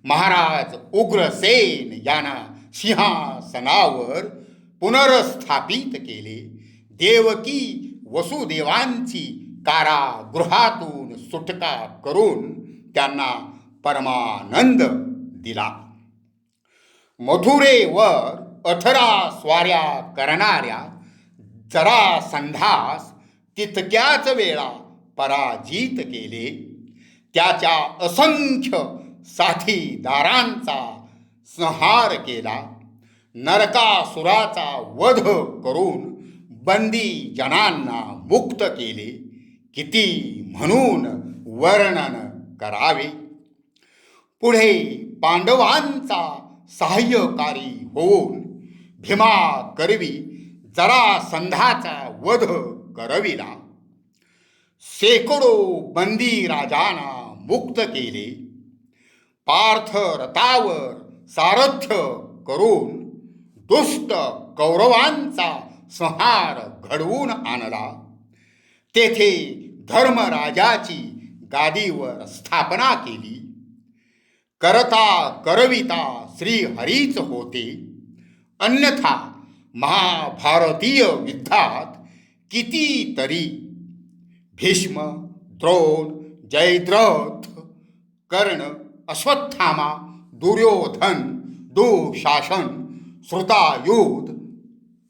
महाराज उग्रसेन यांना सिंहासनावर पुनर्स्थापित केले. देवकी वसुदेवांची कारागृहातून सुटका करून त्यांना परमानंद दिला. मथुरेवर 18 स्वाऱ्या करणाऱ्या जरासंधास तितक्याच वेळा पराजित केले. त्याच्या असंख्य साथीदारांचा संहार केला. नरकासुराचा वध करून बंदी जनांना मुक्त केले. किती म्हणून वर्णन करावे. पुढे पांडवांचा सहाय्यकारी होऊन भीमा करवी जरासंधाचा वध करविला. शेकडो बंदी राजांना मुक्त केले. पार्थरथावर सारथ्य करून दुष्ट कौरवांचा संहार घडवून आणला. तेथे धर्मराजाची गादीवर स्थापना केली. करता करविता श्रीहरीच होते. अन्यथा महाभारतीय युद्धात कितीतरी भीष्म, द्रोण, जयद्रथ, कर्ण, अश्वत्थामा, दुर्योधन, दुःशासन, श्रुतायुध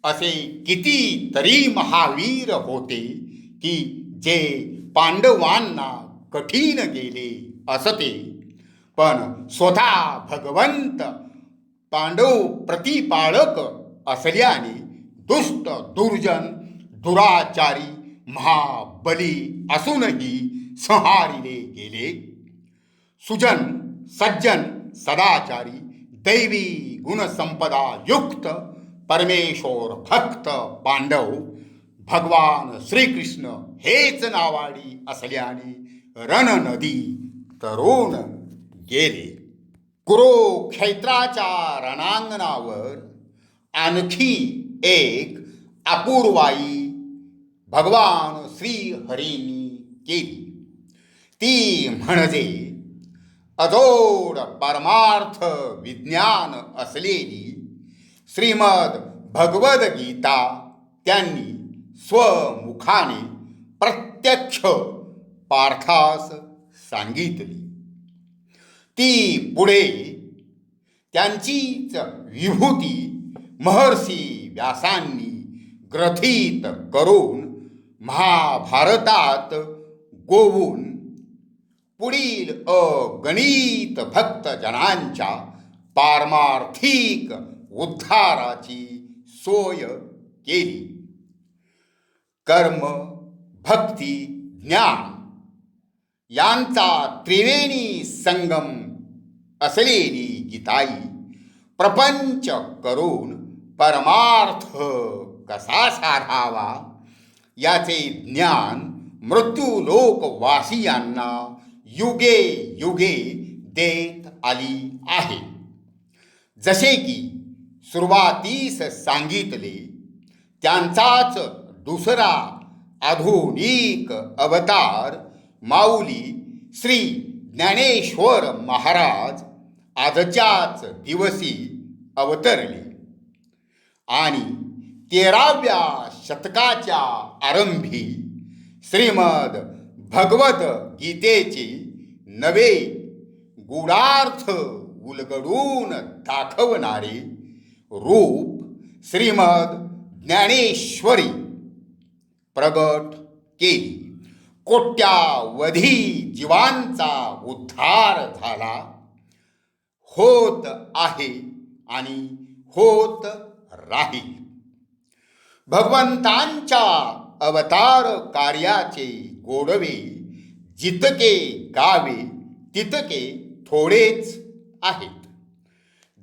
असे कितीतरी महावीर होते की जे पांडवांना कठीण गेले असते. पण स्वतः भगवंत पांडव प्रतिपाळक असल्याने दुष्ट, दुर्जन, दुराचारी, महाबली असूनही संहारिले गेले. सुजन, सज्जन, सदाचारी, दैवी गुणसंपदा युक्त परमेश्वर भक्त पांडव भगवान श्रीकृष्ण हेच नावाडी असल्याने रणनदी तरुण गेले. कुरुक्षेत्राच्या रणांगणावर आणखी एक अपूर्वाई भगवान श्रीहरींनी केली. ती म्हणजे अजोड परमार्थ विज्ञान असलेली श्रीमद भगवद्गीता त्यांनी स्वमुखाने प्रत्यक्ष पार्थास सांगितली. ती पुढे त्यांचीच विभूती महर्षी व्यासांनी ग्रथित करून महाभारतात गोवून पुढील अगणित भक्तजनांच्या पारमार्थिक उद्धाराची सोय केली. कर्म, भक्ती, ज्ञान यांचा त्रिवेणी संगम असलेली गीताई प्रपंच करून परमार्थ कसा साधावा याचे ज्ञान मृत्यूलोकवासियांना युगे युगे देत आली आहे. जसे की सुरुवातीस सांगितले, त्यांचाच दुसरा आधुनिक अवतार माऊली श्री ज्ञानेश्वर महाराज आजच्याच दिवशी अवतरले आणि 13व्या शतकाच्या आरंभी श्रीमद भगवद गीतेचे नवे गूढार्थ उलगडून दाखवणारे रूप श्रीमद ज्ञानेश्वरी प्रगट केली. कोट्यावधी जीवांचा उद्धार झाला, होत आहे आणि होत राहील. भगवंतांच्या अवतार कार्याचे गोडवे जितके गावे तितके थोडेच आहेत.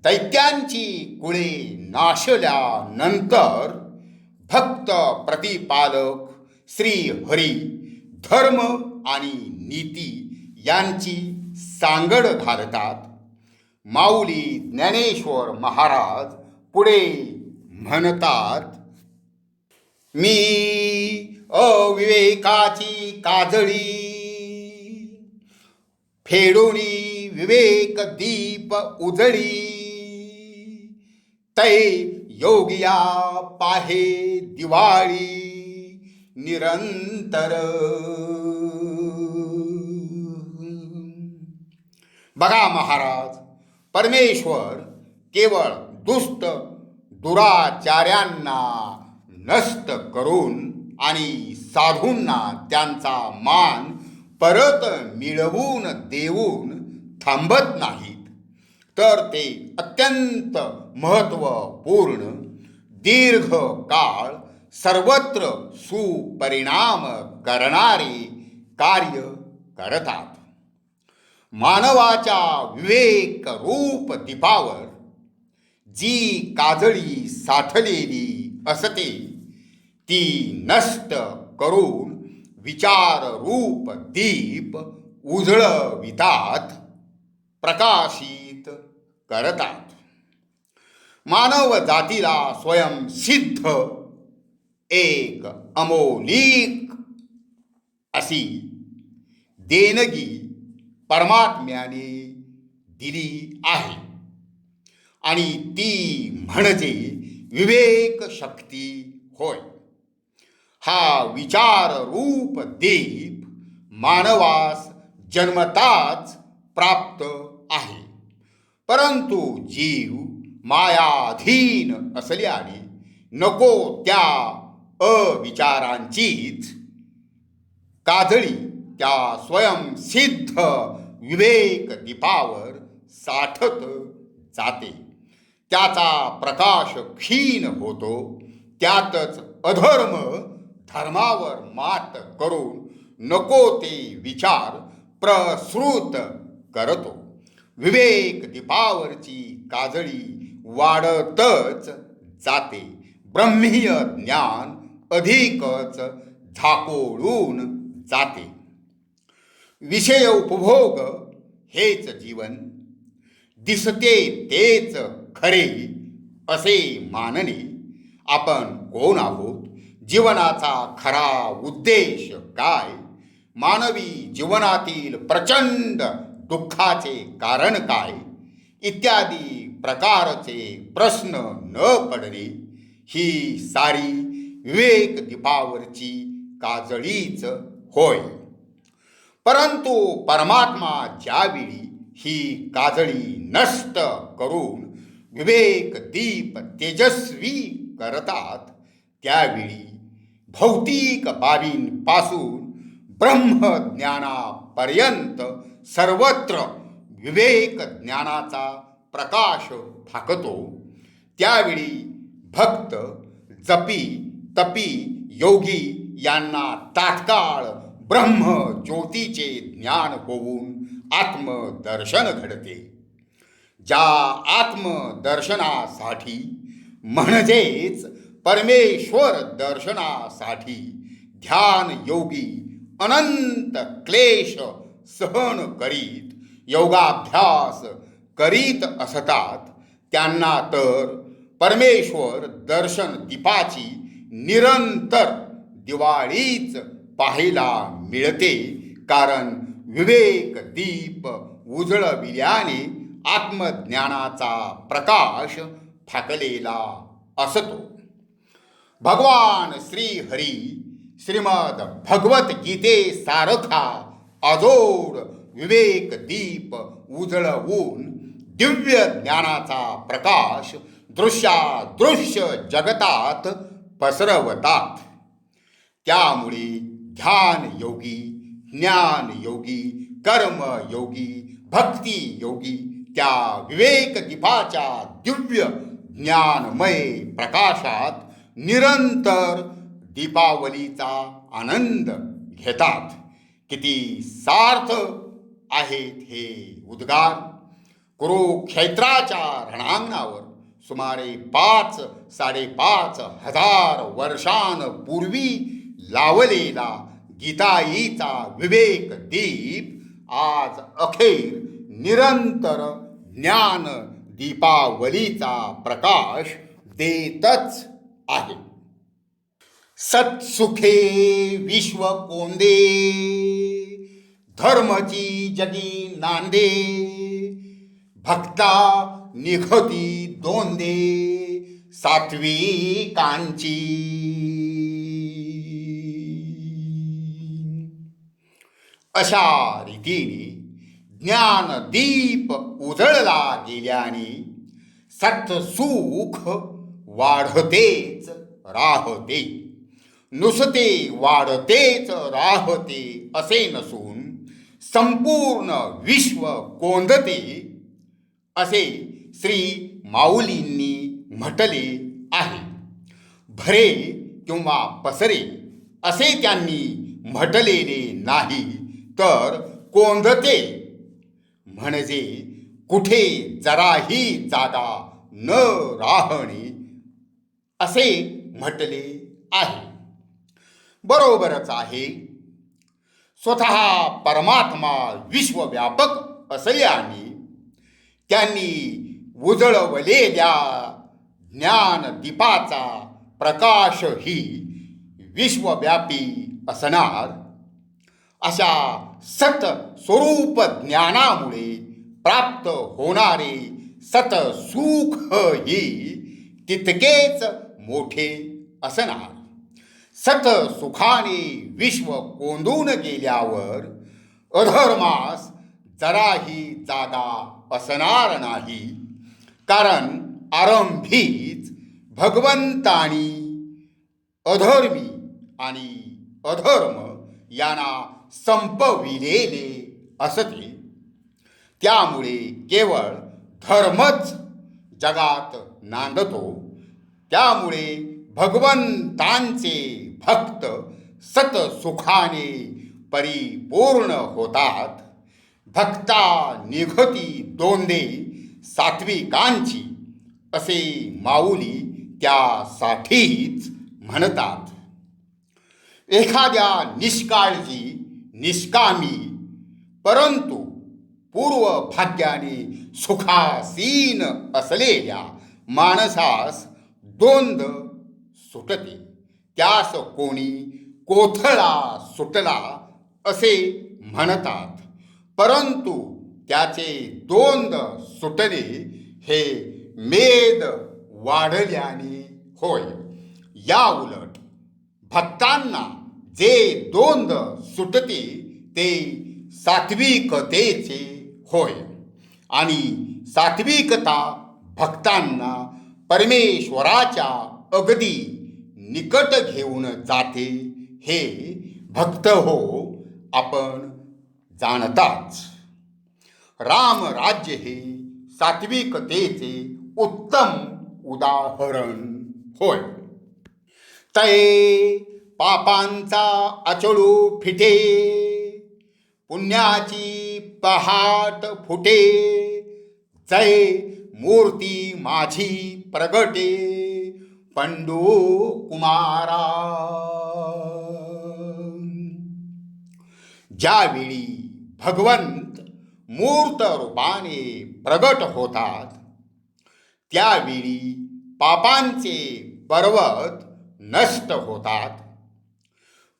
दैत्यांची कुळे नाशल्यानंतर भक्त प्रतिपालक श्री हरी धर्म आणि नीती यांची सांगड घालतात. माऊली ज्ञानेश्वर महाराज पुढे म्हणतात, मी अविवेकाची काजळी फेडूनी विवेक दीप उजळी, तै योगिया पाहे दिवाळी निरंतर. बघा महाराज, परमेश्वर केवळ दुष्ट दुराचार्यांना नष्ट करून आणि साधूंना त्यांचा मान परत मिळवून देऊन थांबत नाहीत, तर ते अत्यंत महत्त्वपूर्ण दीर्घ काळ सर्वत्र सुपरिणाम करणारे कार्य करतात. मानवाच्या विवेक रूप दीपावर जी काजळी साठलेली असते ती नष्ट करून विचार रूप दीप उजळवितात, प्रकाशित करतात. मानव जातीला स्वयंसिद्ध एक अमोलिक अशी देणगी परमात्म्याने दिली आहे आणि ती म्हणजे विवेक शक्ती होय. हा विचार रूप दीप मानवास जन्मताच प्राप्त आहे, परंतु जीव मायाधीन असल्याने नको त्या अविचारांचीच काजळी त्या स्वयंसिद्ध विवेक दीपावर साठत जाते. त्याचा प्रकाश क्षीण होतो. त्यातच अधर्म धर्मावर मात करून नको ते विचार प्रसृत करतो. विवेक दीपावरची काजळी वाढतच जाते. ब्रह्मीय ज्ञान अधिकच झाकोळून जाते. विषय उपभोग हेच जीवन, दिसते तेच खरे असे मानणे आपण कोण आहोत? जीवनाचा खरा उद्देश काय? मानवी जीवनातील प्रचंड दुःखाचे कारण काय? इत्यादी प्रकारचे प्रश्न न पडणे ही सारी विवेक दीपावरची काजळीच होय. परंतु परमात्मा ज्यावेळी ही काजळी नष्ट करून विवेक दीप तेजस्वी करतात, त्यावेळी भौतिक बाबींपासून ब्रह्मज्ञानापर्यंत सर्वत्र विवेक ज्ञानाचा प्रकाश फाकतो. त्यावेळी भक्त, जपी, तपी, योगी यांना तात्काळ ब्रह्म ज्योतीचे ज्ञान होऊन आत्मदर्शन घडते. ज्या आत्मदर्शनासाठी म्हणजेच परमेश्वर दर्शनासाठी ध्यान योगी अनंत क्लेश सहन करीत योगाभ्यास करीत असतात, त्यांना तर परमेश्वर दर्शन दीपाची निरंतर दिवाळीच पाहायला मिळते. कारण विवेक दीप उजळविल्याने आत्मज्ञानाचा प्रकाश फाकलेला असतो. भगवान श्री हरी श्रीमद भगवत गीते सारखा अजोड विवेक दीप उजळवून दिव्य ज्ञानाचा प्रकाश दृश्यादृश्य जगतात पसरवतात. त्यामुळे ध्यान योगी, ज्ञान योगी, कर्म योगी, भक्ती योगी त्या विवेक दीपाच्या दिव्य ज्ञानमय प्रकाशात निरंतर दीपावलीचा आनंद घेतात. किती सार्थ आहेत हे उद्गार. कुरुक्षेत्राच्या रणांगणावर सुमारे 5-5.5 हजार वर्षांपूर्वी लावलेला गीताईचा विवेक दीप आज अखेर निरंतर ज्ञान दीपावलीचा प्रकाश देतच आहे. सत्सुखे विश्व कोंदे, धर्मची जगी नांदे, भक्ता निघती दोंदे, सात्विकांची. अशा रीतीने ज्ञानदीप उजळला गेल्याने सत्सुख वाढतेच राहते. नुसते वाढतेच राहते असे नसून संपूर्ण विश्व कोंदते असे श्री माऊलींनी म्हटले आहे. भरे किंवा पसरे असे त्यांनी म्हटलेले नाही, तर कोंदते म्हणजे कुठे जराही जागा न राहणे असे म्हटले आहे. बरोबरच आहे. स्वतः परमात्मा विश्वव्यापक असल्याने त्यांनी उजळवलेल्या ज्ञानदीपाचा प्रकाशही विश्वव्यापी असणार. अशा सतस्वरूप ज्ञानामुळे प्राप्त होणारे सतसुखही तितकेच मोठे असणार. सतसुखाने विश्व कोंदून गेल्यावर अधर्मास जराही जागा असणार नाही. कारण आरंभीच भगवंतानी अधर्मी आणि अधर्म यांना संपविलेले असते. त्यामुळे केवळ धर्मच जगात नांदतो. त्यामुळे भगवंतांचे भक्त सतसुखाने परिपूर्ण होतात. भक्ता निघती दोंदे सात्विकांची असे माऊली त्यासाठीच म्हणतात. एखाद्या निष्काळजी निष्कामी परंतु पूर्व भाग्याने सुखासीन असलेल्या माणसास द्वंद्व सुटते. त्यास कोणी कोथळा सुटला असे म्हणतात. परंतु त्याचे द्वंद्व सुटणे हे मेद वाढल्याने होय. या उलट भक्तांना जे द्वंद्व सुटते ते सात्विकतेचे होय. आणि सात्विकता भक्तांना परमेश्वराच्या अगदी निकट घेऊन जाते. हे भक्त हो आपण जाणताच. रामराज्य हे सात्विकतेचे उत्तम उदाहरण होय. तै पापांचा अचळू फिटे, पुण्याची पहाट फुटे. जय मूर्ती माझी प्रगटे, पंडू कुमारा. ज्यावेळी भगवंत मूर्त रूपाने प्रगट होतात, त्यावेळी पापांचे पर्वत नष्ट होतात,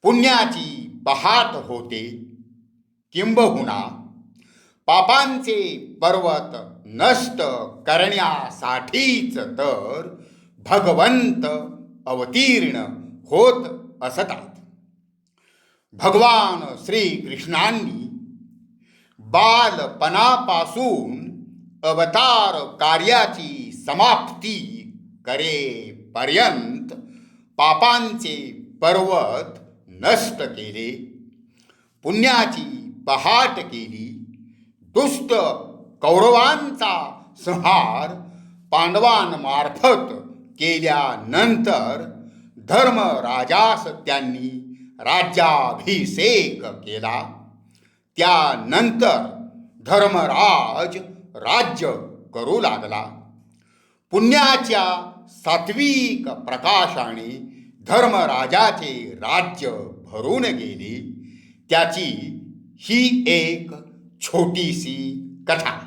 पुण्याची पहाट होते. किंबहुना पापांचे पर्वत नष्ट करण्यासाठीच तर भगवंत अवतीर्ण होत असतात. भगवान श्रीकृष्णांनी बालपणापासून अवतार कार्याची समाप्ती करेपर्यंत पापांचे पर्वत नष्ट केले, पुण्याची पहाट केली. दुष्ट कौरवांचा संहार पांडवांमार्फत केल्यानंतर धर्मराजास त्यांनी राज्याभिषेक केला. त्यानंतर धर्मराज राज्य करू लागला. पुण्याच्या सात्विक प्रकाशाने धर्मराजाचे राज्य भरून गेले. त्याची ही एक छोटीशी कथा.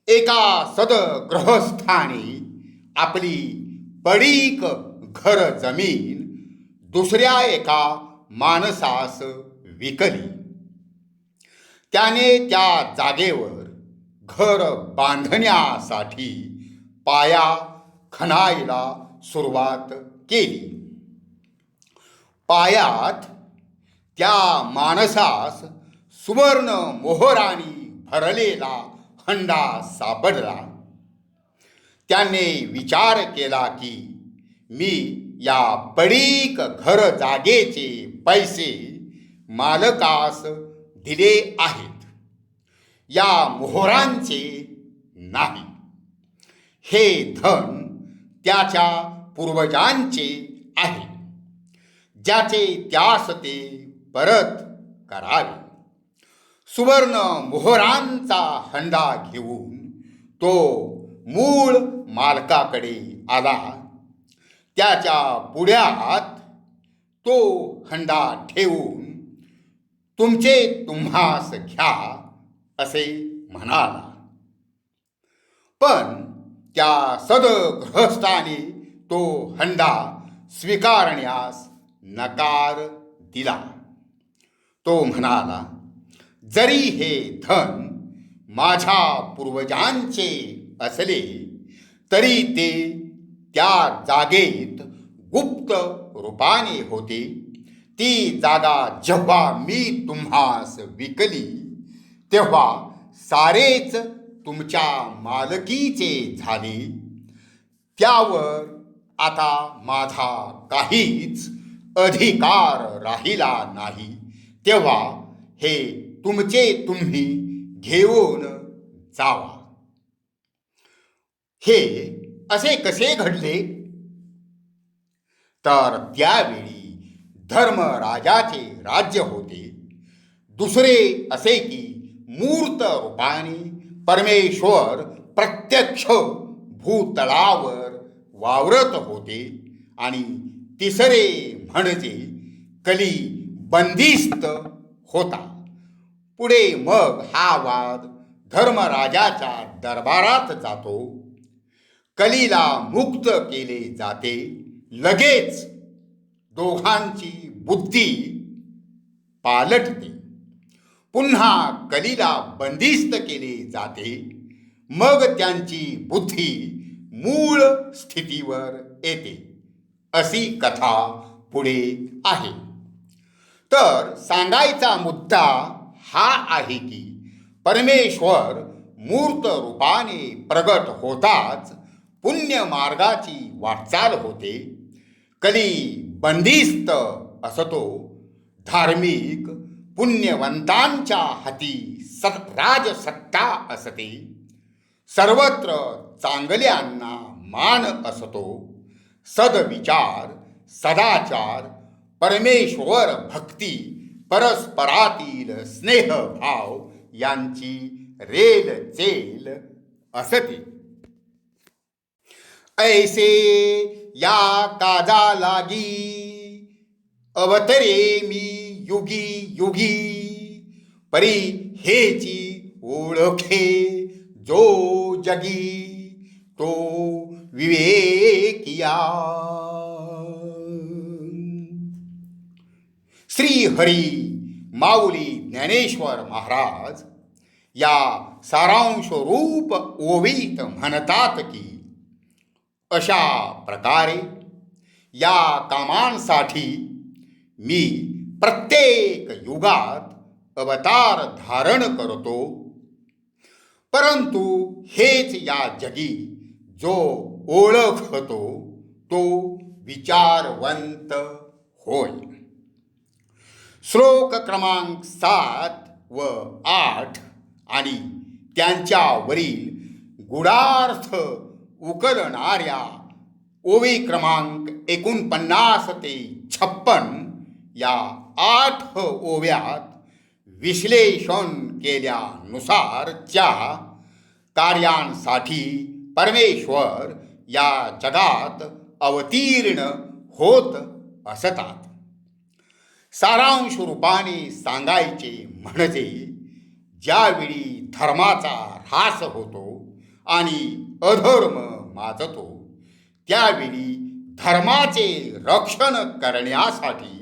एका सदगृहस्थाने आपली पडीक घर जमीन दुसऱ्या एका माणसास विकली. त्याने त्या जागेवर घर बांधण्यासाठी पाया खणायला सुरुवात केली. पायात त्या माणसास सुवर्ण मोहरानी भरलेला हंडा सापडला. त्याने विचार केला की मी या पडीक घर जागेचे पैसे मालकास दिले आहेत, या मोहरांचे नाही. हे धन त्याच्या पूर्वजांचे आहे, ज्याचे त्यास ते परत करावे. सुवर्ण मोहरांचा हंडा घेऊन तो मूळ मालकाकडे आला. त्याच्या पुढ्यात तो हंडा ठेवून तुमचे तुम्हास घ्या असे म्हणाला. पण त्या सदगृहस्थाने तो हंडा स्वीकारण्यास नकार दिला. तो म्हणाला, जरी हे धन माझ्या पूर्वजांचे असले तरी ते त्या जागेत गुप्त रूपाने होते. ती जागा जेव्हा मी तुम्हास विकली तेव्हा सारेच तुमच्या मालकीचे झाले. त्यावर आता माझा काहीच अधिकार राहिला नाही. तेव्हा हे तुमचे तुम्ही घेऊन जावा. हे असे कसे घडले? तर त्यावेळी धर्मराजाचे राज्य होते. दुसरे असे की मूर्त रूपाने परमेश्वर प्रत्यक्ष भूतलावर वावरत होते. आणि तिसरे म्हणजे कली बंदिस्त होता. पुढे मग हा वाद धर्मराजाच्या दरबारात जातो. कलीला मुक्त केले जाते. लगेच दोघांची बुद्धी पालटते. पुन्हा कलीला बंदिस्त केले जाते. मग त्यांची बुद्धी मूळ स्थितीवर येते. अशी कथा पुढे आहे. तर सांगायचा मुद्दा हा आहे की परमेश्वर मूर्त रूपाने प्रगट होताच पुण्य मार्गाची वाटचाल होते. कली बंदिस्त असतो. धार्मिक पुण्यवंतांच्या हाती राजसत्ता असते. सर्वत्र चांगल्यांना मान असतो. सदविचार, सदाचार, परमेश्वर भक्ती, परस्परातील स्नेहभाव यांची रेलचेल असते. ऐसे या काजा लागी अवतरे मी युगी युगी. परी हेची ओळखे जो जगी तो विवेकिया. श्री हरी माऊली ज्ञानेश्वर महाराज या सारांश रूप ओवीत म्हणतात की अशा प्रकारे या कामांसाठी मी प्रत्येक युगात अवतार धारण करतो. परंतु हेच या जगी जो ओळखतो तो विचारवंत होय. श्लोक क्रमांक 7 व 8 आणि त्यांच्यावरील गुढार्थ उकलणाऱ्या ओवी क्रमांक 49 ते 56 या 8 ओव्यात विश्लेषण केल्यानुसारच्या कार्यांसाठी परमेश्वर या जगात अवतीर्ण होत असतात. सारांश रूपाने सांगायचे म्हणजे ज्यावेळी धर्माचा ऱ्हास होतो आणि अधर्म माजतो त्यावेळी धर्माचे रक्षण करण्यासाठी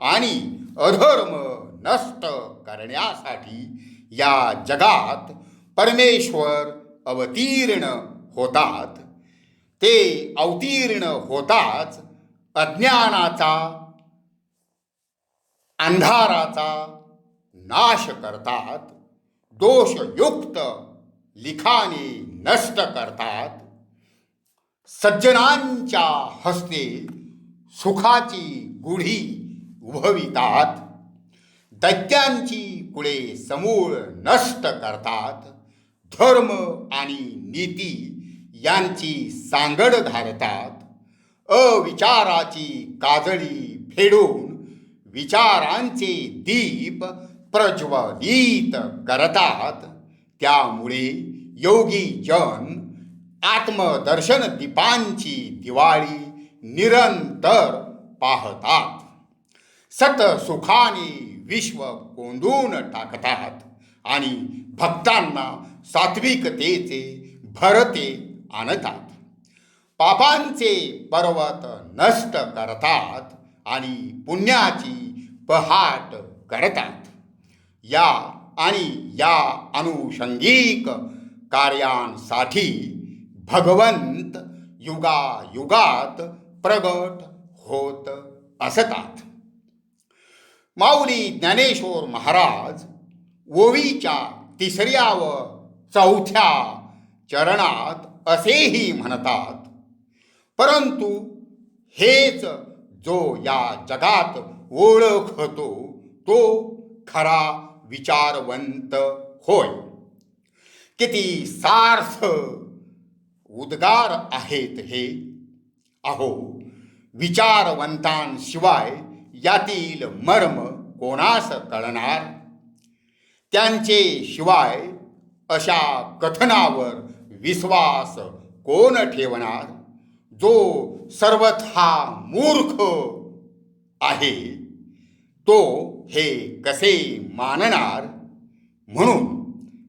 आणि अधर्म नष्ट करण्यासाठी या जगात परमेश्वर अवतीर्ण होतात. ते अवतीर्ण होताच अज्ञानाचा अंधाराचा नाश करतात, दोषयुक्त लिखाणे नष्ट करतात, सज्जनांच्या हस्ते सुखाची गुढी उभवितात, दैत्यांची कुळे समूळ नष्ट करतात, धर्म आणि नीती यांची सांगड घालतात, अविचाराची काजळी फेडून विचारांचे दीप प्रज्वलित करतात. त्यामुळे योगी जन आत्मदर्शन दीपांची दिवाळी निरंतर पाहतात, सतसुखाने विश्व कोंडून टाकतात आणि भक्तांना सात्विकतेचे भरते आणतात, पापांचे पर्वत नष्ट करतात आणि पुण्याची पहाट करतात. या आणि या अनुषंगिक कार्यांसाठी भगवंत युगायुगात प्रगट होत असतात. माऊली ज्ञानेश्वर महाराज ओवीच्या 3ऱ्या व 4थ्या चरणात असेही म्हणतात, परंतु हेच जो या जगात ओळखतो तो खरा विचारवंत होय. किती सार्थ उद्गार आहेत हे. अहो, विचारवंतांशिवाय यातील मर्म कोणास कळणार? त्यांचे शिवाय अशा कथनावर विश्वास कोण ठेवणार? जो सर्वथा मूर्ख आहे तो हे कसे मानणार? म्हणून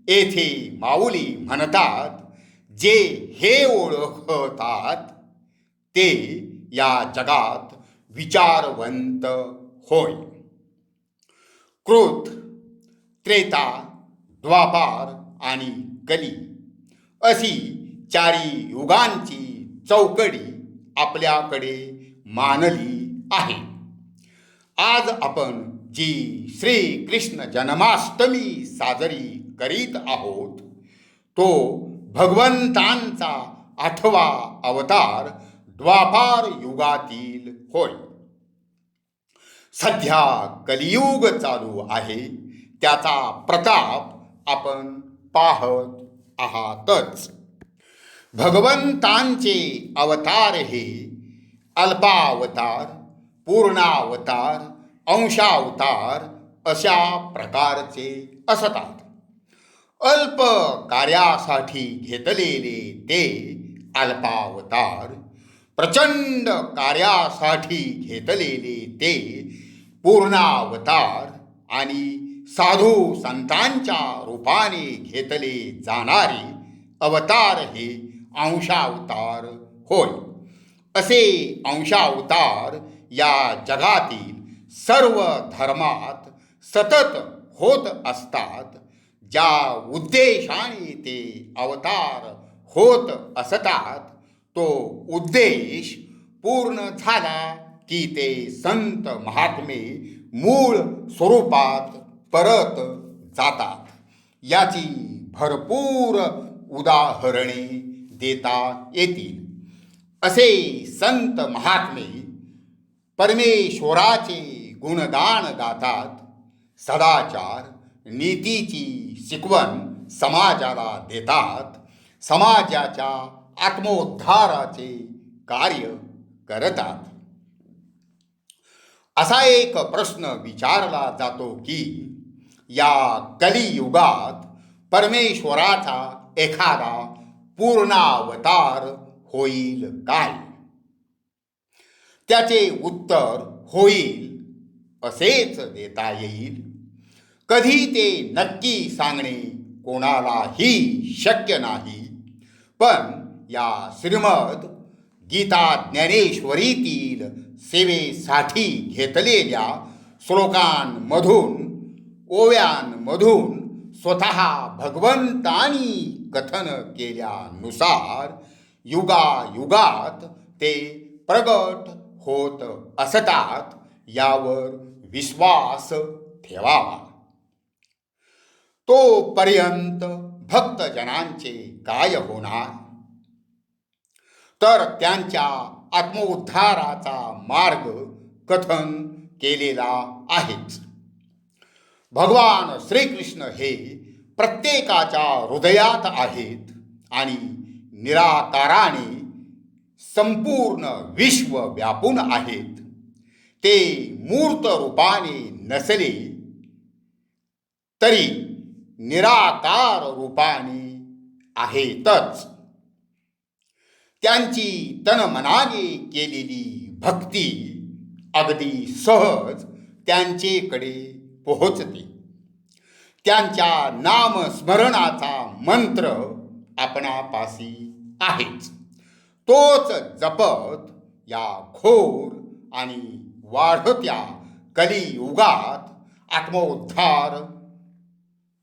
येथे माऊली म्हणतात, जे हे ओळखतात ते या जगात विचारवंत होय. कृत, त्रेता, द्वापार आणि कली अशी 4 युगांची चौकडी आपल्याकडे मानली आहे. आज आपण जी श्रीकृष्ण जन्माष्टमी साजरी करीत आहोत तो भगवंतांचा 8वा अवतार द्वापार युगातील होय. सध्या कलियुग चालू आहे, त्याचा प्रताप आपण पाहत आहातच. भगवंतांचे अवतार हे अल्पावतार, पूर्णावतार, अंशावतार अशा प्रकारचे असतात. अल्प कार्यासाठी घेतलेले ते अल्पावतार, प्रचंड कार्यासाठी घेतलेले ते पूर्णावतार आणि साधू संतांच्या रूपाने घेतले जाणारे अवतार हे अंशावतार होय. असे अंशावतार या जगातील सर्व धर्मात सतत होत असतात. ज्या उद्देशाने ते अवतार होत असतात तो उद्देश पूर्ण झाला की ते संत महात्मे मूळ स्वरूपात परत जातात. याची भरपूर उदाहरणे देता येतील. असे संत महात्मे परमेश्वराचे गुणगान गातात, सदाचार नीतीची शिकवण समाजाला देतात, समाजाच्या आत्मोद्धाराचे कार्य करतात. असा एक प्रश्न विचारला जातो की या कलियुगात परमेश्वराचा एखादा पूर्णावतार होईल काय? त्याचे उत्तर होईल असेच देता येईल. कधी ते नक्की सांगणे कोणालाही शक्य नाही. पण या श्रीमद गीता ज्ञानेश्वरीतील सेवेसाठी घेतलेल्या श्लोकांमधून, ओव्यांमधून स्वतः भगवंतांनी कथन केल्यानुसार युगायुगात ते प्रगट होत असतात यावर विश्वास ठेवावा. तोपर्यंत भक्तजनांचे काय होणार? तर त्यांच्या आत्मोद्धाराचा मार्ग कथन केलेला आहेच. भगवान श्रीकृष्ण हे प्रत्येकाच्या हृदयात आहेत आणि निराकाराने संपूर्ण विश्व व्यापून आहेत. ते मूर्त रूपाने नसले तरी निराकार रूपाने आहेतच. त्यांची तनमनाने केलेली भक्ती अगदी सहज त्यांचेकडे पोहोचते. त्यांच्या नामस्मरणाचा मंत्र आपणापाशी आहेच. तोच जपत या घोर आणि वाढत्या कलियुगात आत्मोद्धार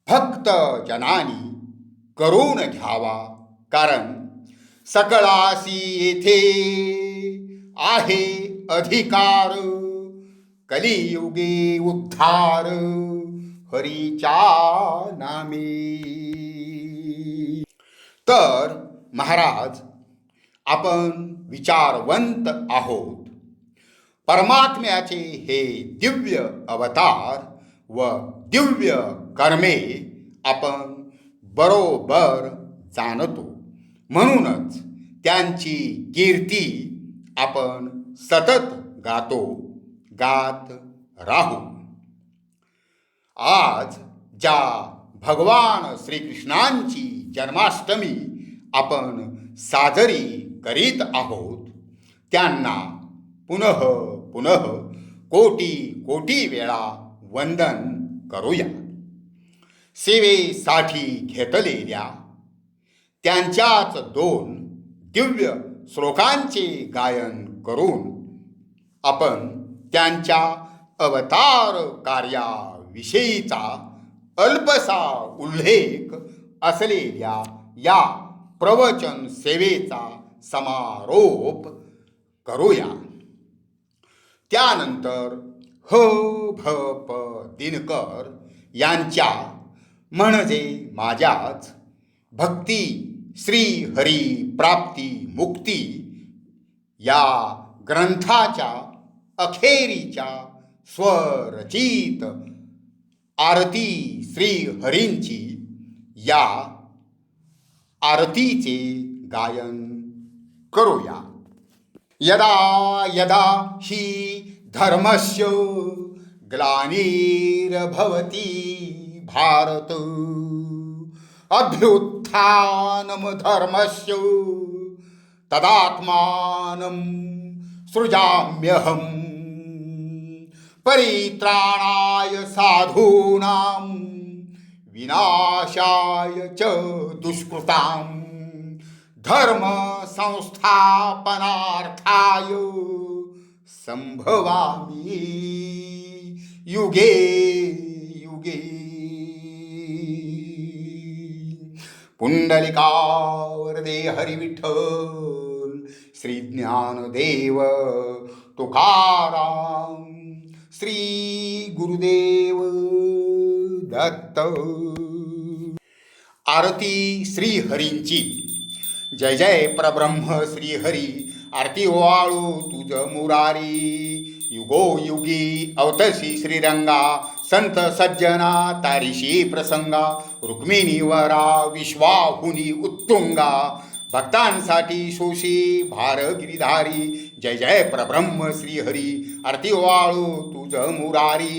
भक्तजनांनी करून घ्यावा. कारण सकळासी येथे आहे अधिकार, कलियुगे उद्धार हरीच्या नामे. तर महाराज, आपण विचारवंत आहोत. परमात्म्याचे हे दिव्य अवतार व दिव्य कर्मे आपण बरोबर जाणतो. म्हणूनच त्यांची कीर्ती आपण सतत गात राहू. आज ज्या भगवान श्रीकृष्णांची जन्माष्टमी आपण साजरी करीत आहोत त्यांना पुनः पुनः कोटी कोटी वेळा वंदन करूया. सेवेसाठी घेतलेल्या त्यांच्याच 2 दिव्य श्लोकांचे गायन करून आपण त्यांच्या अवतार कार्याविषयीचा अल्पसा उल्लेख असलेल्या या प्रवचन सेवेचा समारोप करूया. त्यानंतर ह.भ.प. दिनकर यांच्या म्हणजे माझ्याच भक्ती श्री हरी प्राप्ती मुक्ती या ग्रंथाच्या अखेरीच्या स्वरचित आरती श्री हरींची या आरतीचे गायन करूया. यदा यदा हि धर्मस्य ग्लानिर्भवति भारत अभ्युत्थानं धर्मस्य तदात्मानं सृजाम्यहम् परित्राणाय साधूनां विनाशाय च दुष्कृतां धर्म संस्थापनार्थाय संभवामि युगे युगे. पुंडलिकावरदे हरी विठ्ठल श्री ज्ञानदेव तुकाराम श्री गुरुदेव दत्त. आरती श्री हरींची. जय जय परब्रह्म श्री हरी. आरती ओवाळू तुझ मुरारी युगो युगी अवतसी श्रीरंगा संत सज्जना तारिशी प्रसंगा रुक्मिणी वरा विश्वाहुनी उत्तुंगा भक्तांसाठी शोषी भार गिरिधारी. जय जय परब्रह्म श्री हरी. आरती ओवाळू तुझ मुरारी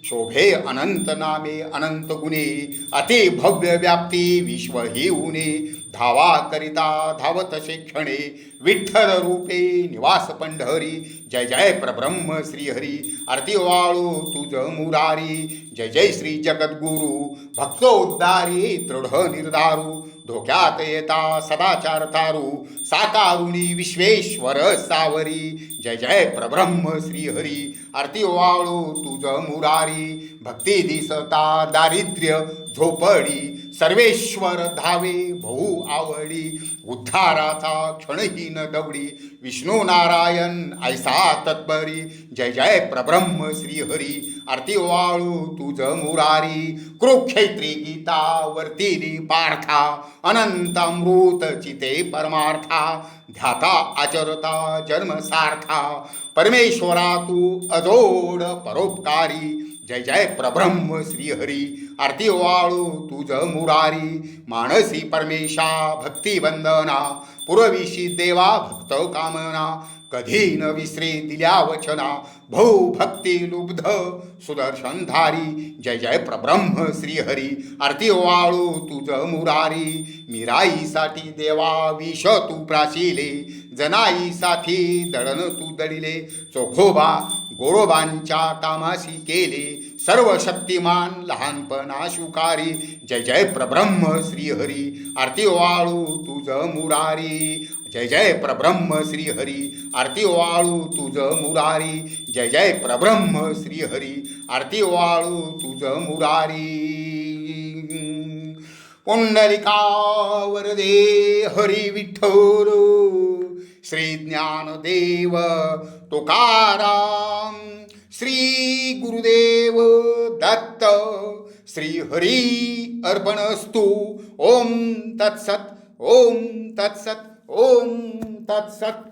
शोभे अनंत नामे अनंत गुणे अति भव्य व्याप्ती विश्व ही उणे धावा करिता धावतसे क्षणे विठ्ठल रूपे निवास पंढरी. जय जय परब्रह्म श्री हरी. आरती ओवाळू तुझ मुरारी. जय जय श्री जगद्गुरु भक्तोद्धारी दृढ निर्धारू धोक्यात येता सदाचार तारू साकारुणी विश्वेश्वर सावरी. जय जय परब्रह्म श्री हरी. आरती ओवाळू तुझ मुरारी भक्ती दिसता दारिद्र्य झोपडी सर्वेश्वर धावे भाऊ आवडी. उद्धाराचा क्षणही न दवडी विष्णू नारायण ऐसा तत्परी जय जय प्रब्रह्म श्रीहरी आरती वाळू तुझ मुरारी कुरुक्षेत्री गीता वर्तिली पार्था अनंत अमृत चिते परमार्था ध्याता आचरता जन्म सार्था परमेश्वरा तू अजोड परोपकारी जय जय प्रब्रह्म श्रीहरी आरती वाळू तुझ मुरारी मानसी परमेशा भक्ती वंदना पुरविशी देवा भक्त कामना कधी न विसरे दिल्या वचना भऊ भक्ती लुब्ध सुदर्शनधारी जय जय प्रब्रह्म श्रीहरी आरती वाळू तुझ मुरारी मीराईसाठी देवा विष तू प्राशिले जनाईसाठी दळण तू दळिले चोखोबा गोरोबांच्या कामाशी केले सर्व शक्तिमान लहानपणा शुकारी जय जय प्रब्रह्म श्रीहरी आरती वाळू तुझ मुरारी जय जय प्रब्रह्म श्रीहरी आरती वाळू तुझ मुरारी जय जय प्रब्रह्म श्रीहरी आरती वाळू तुझ मुरारी पुंडलिका वरदे हरी विठ्ठल श्री ज्ञानदेव तुकाराम श्री गुरुदेव दत्त श्री हरी अर्पणस्तु ओम तत्सत ओम तत्सत ओम तत्सत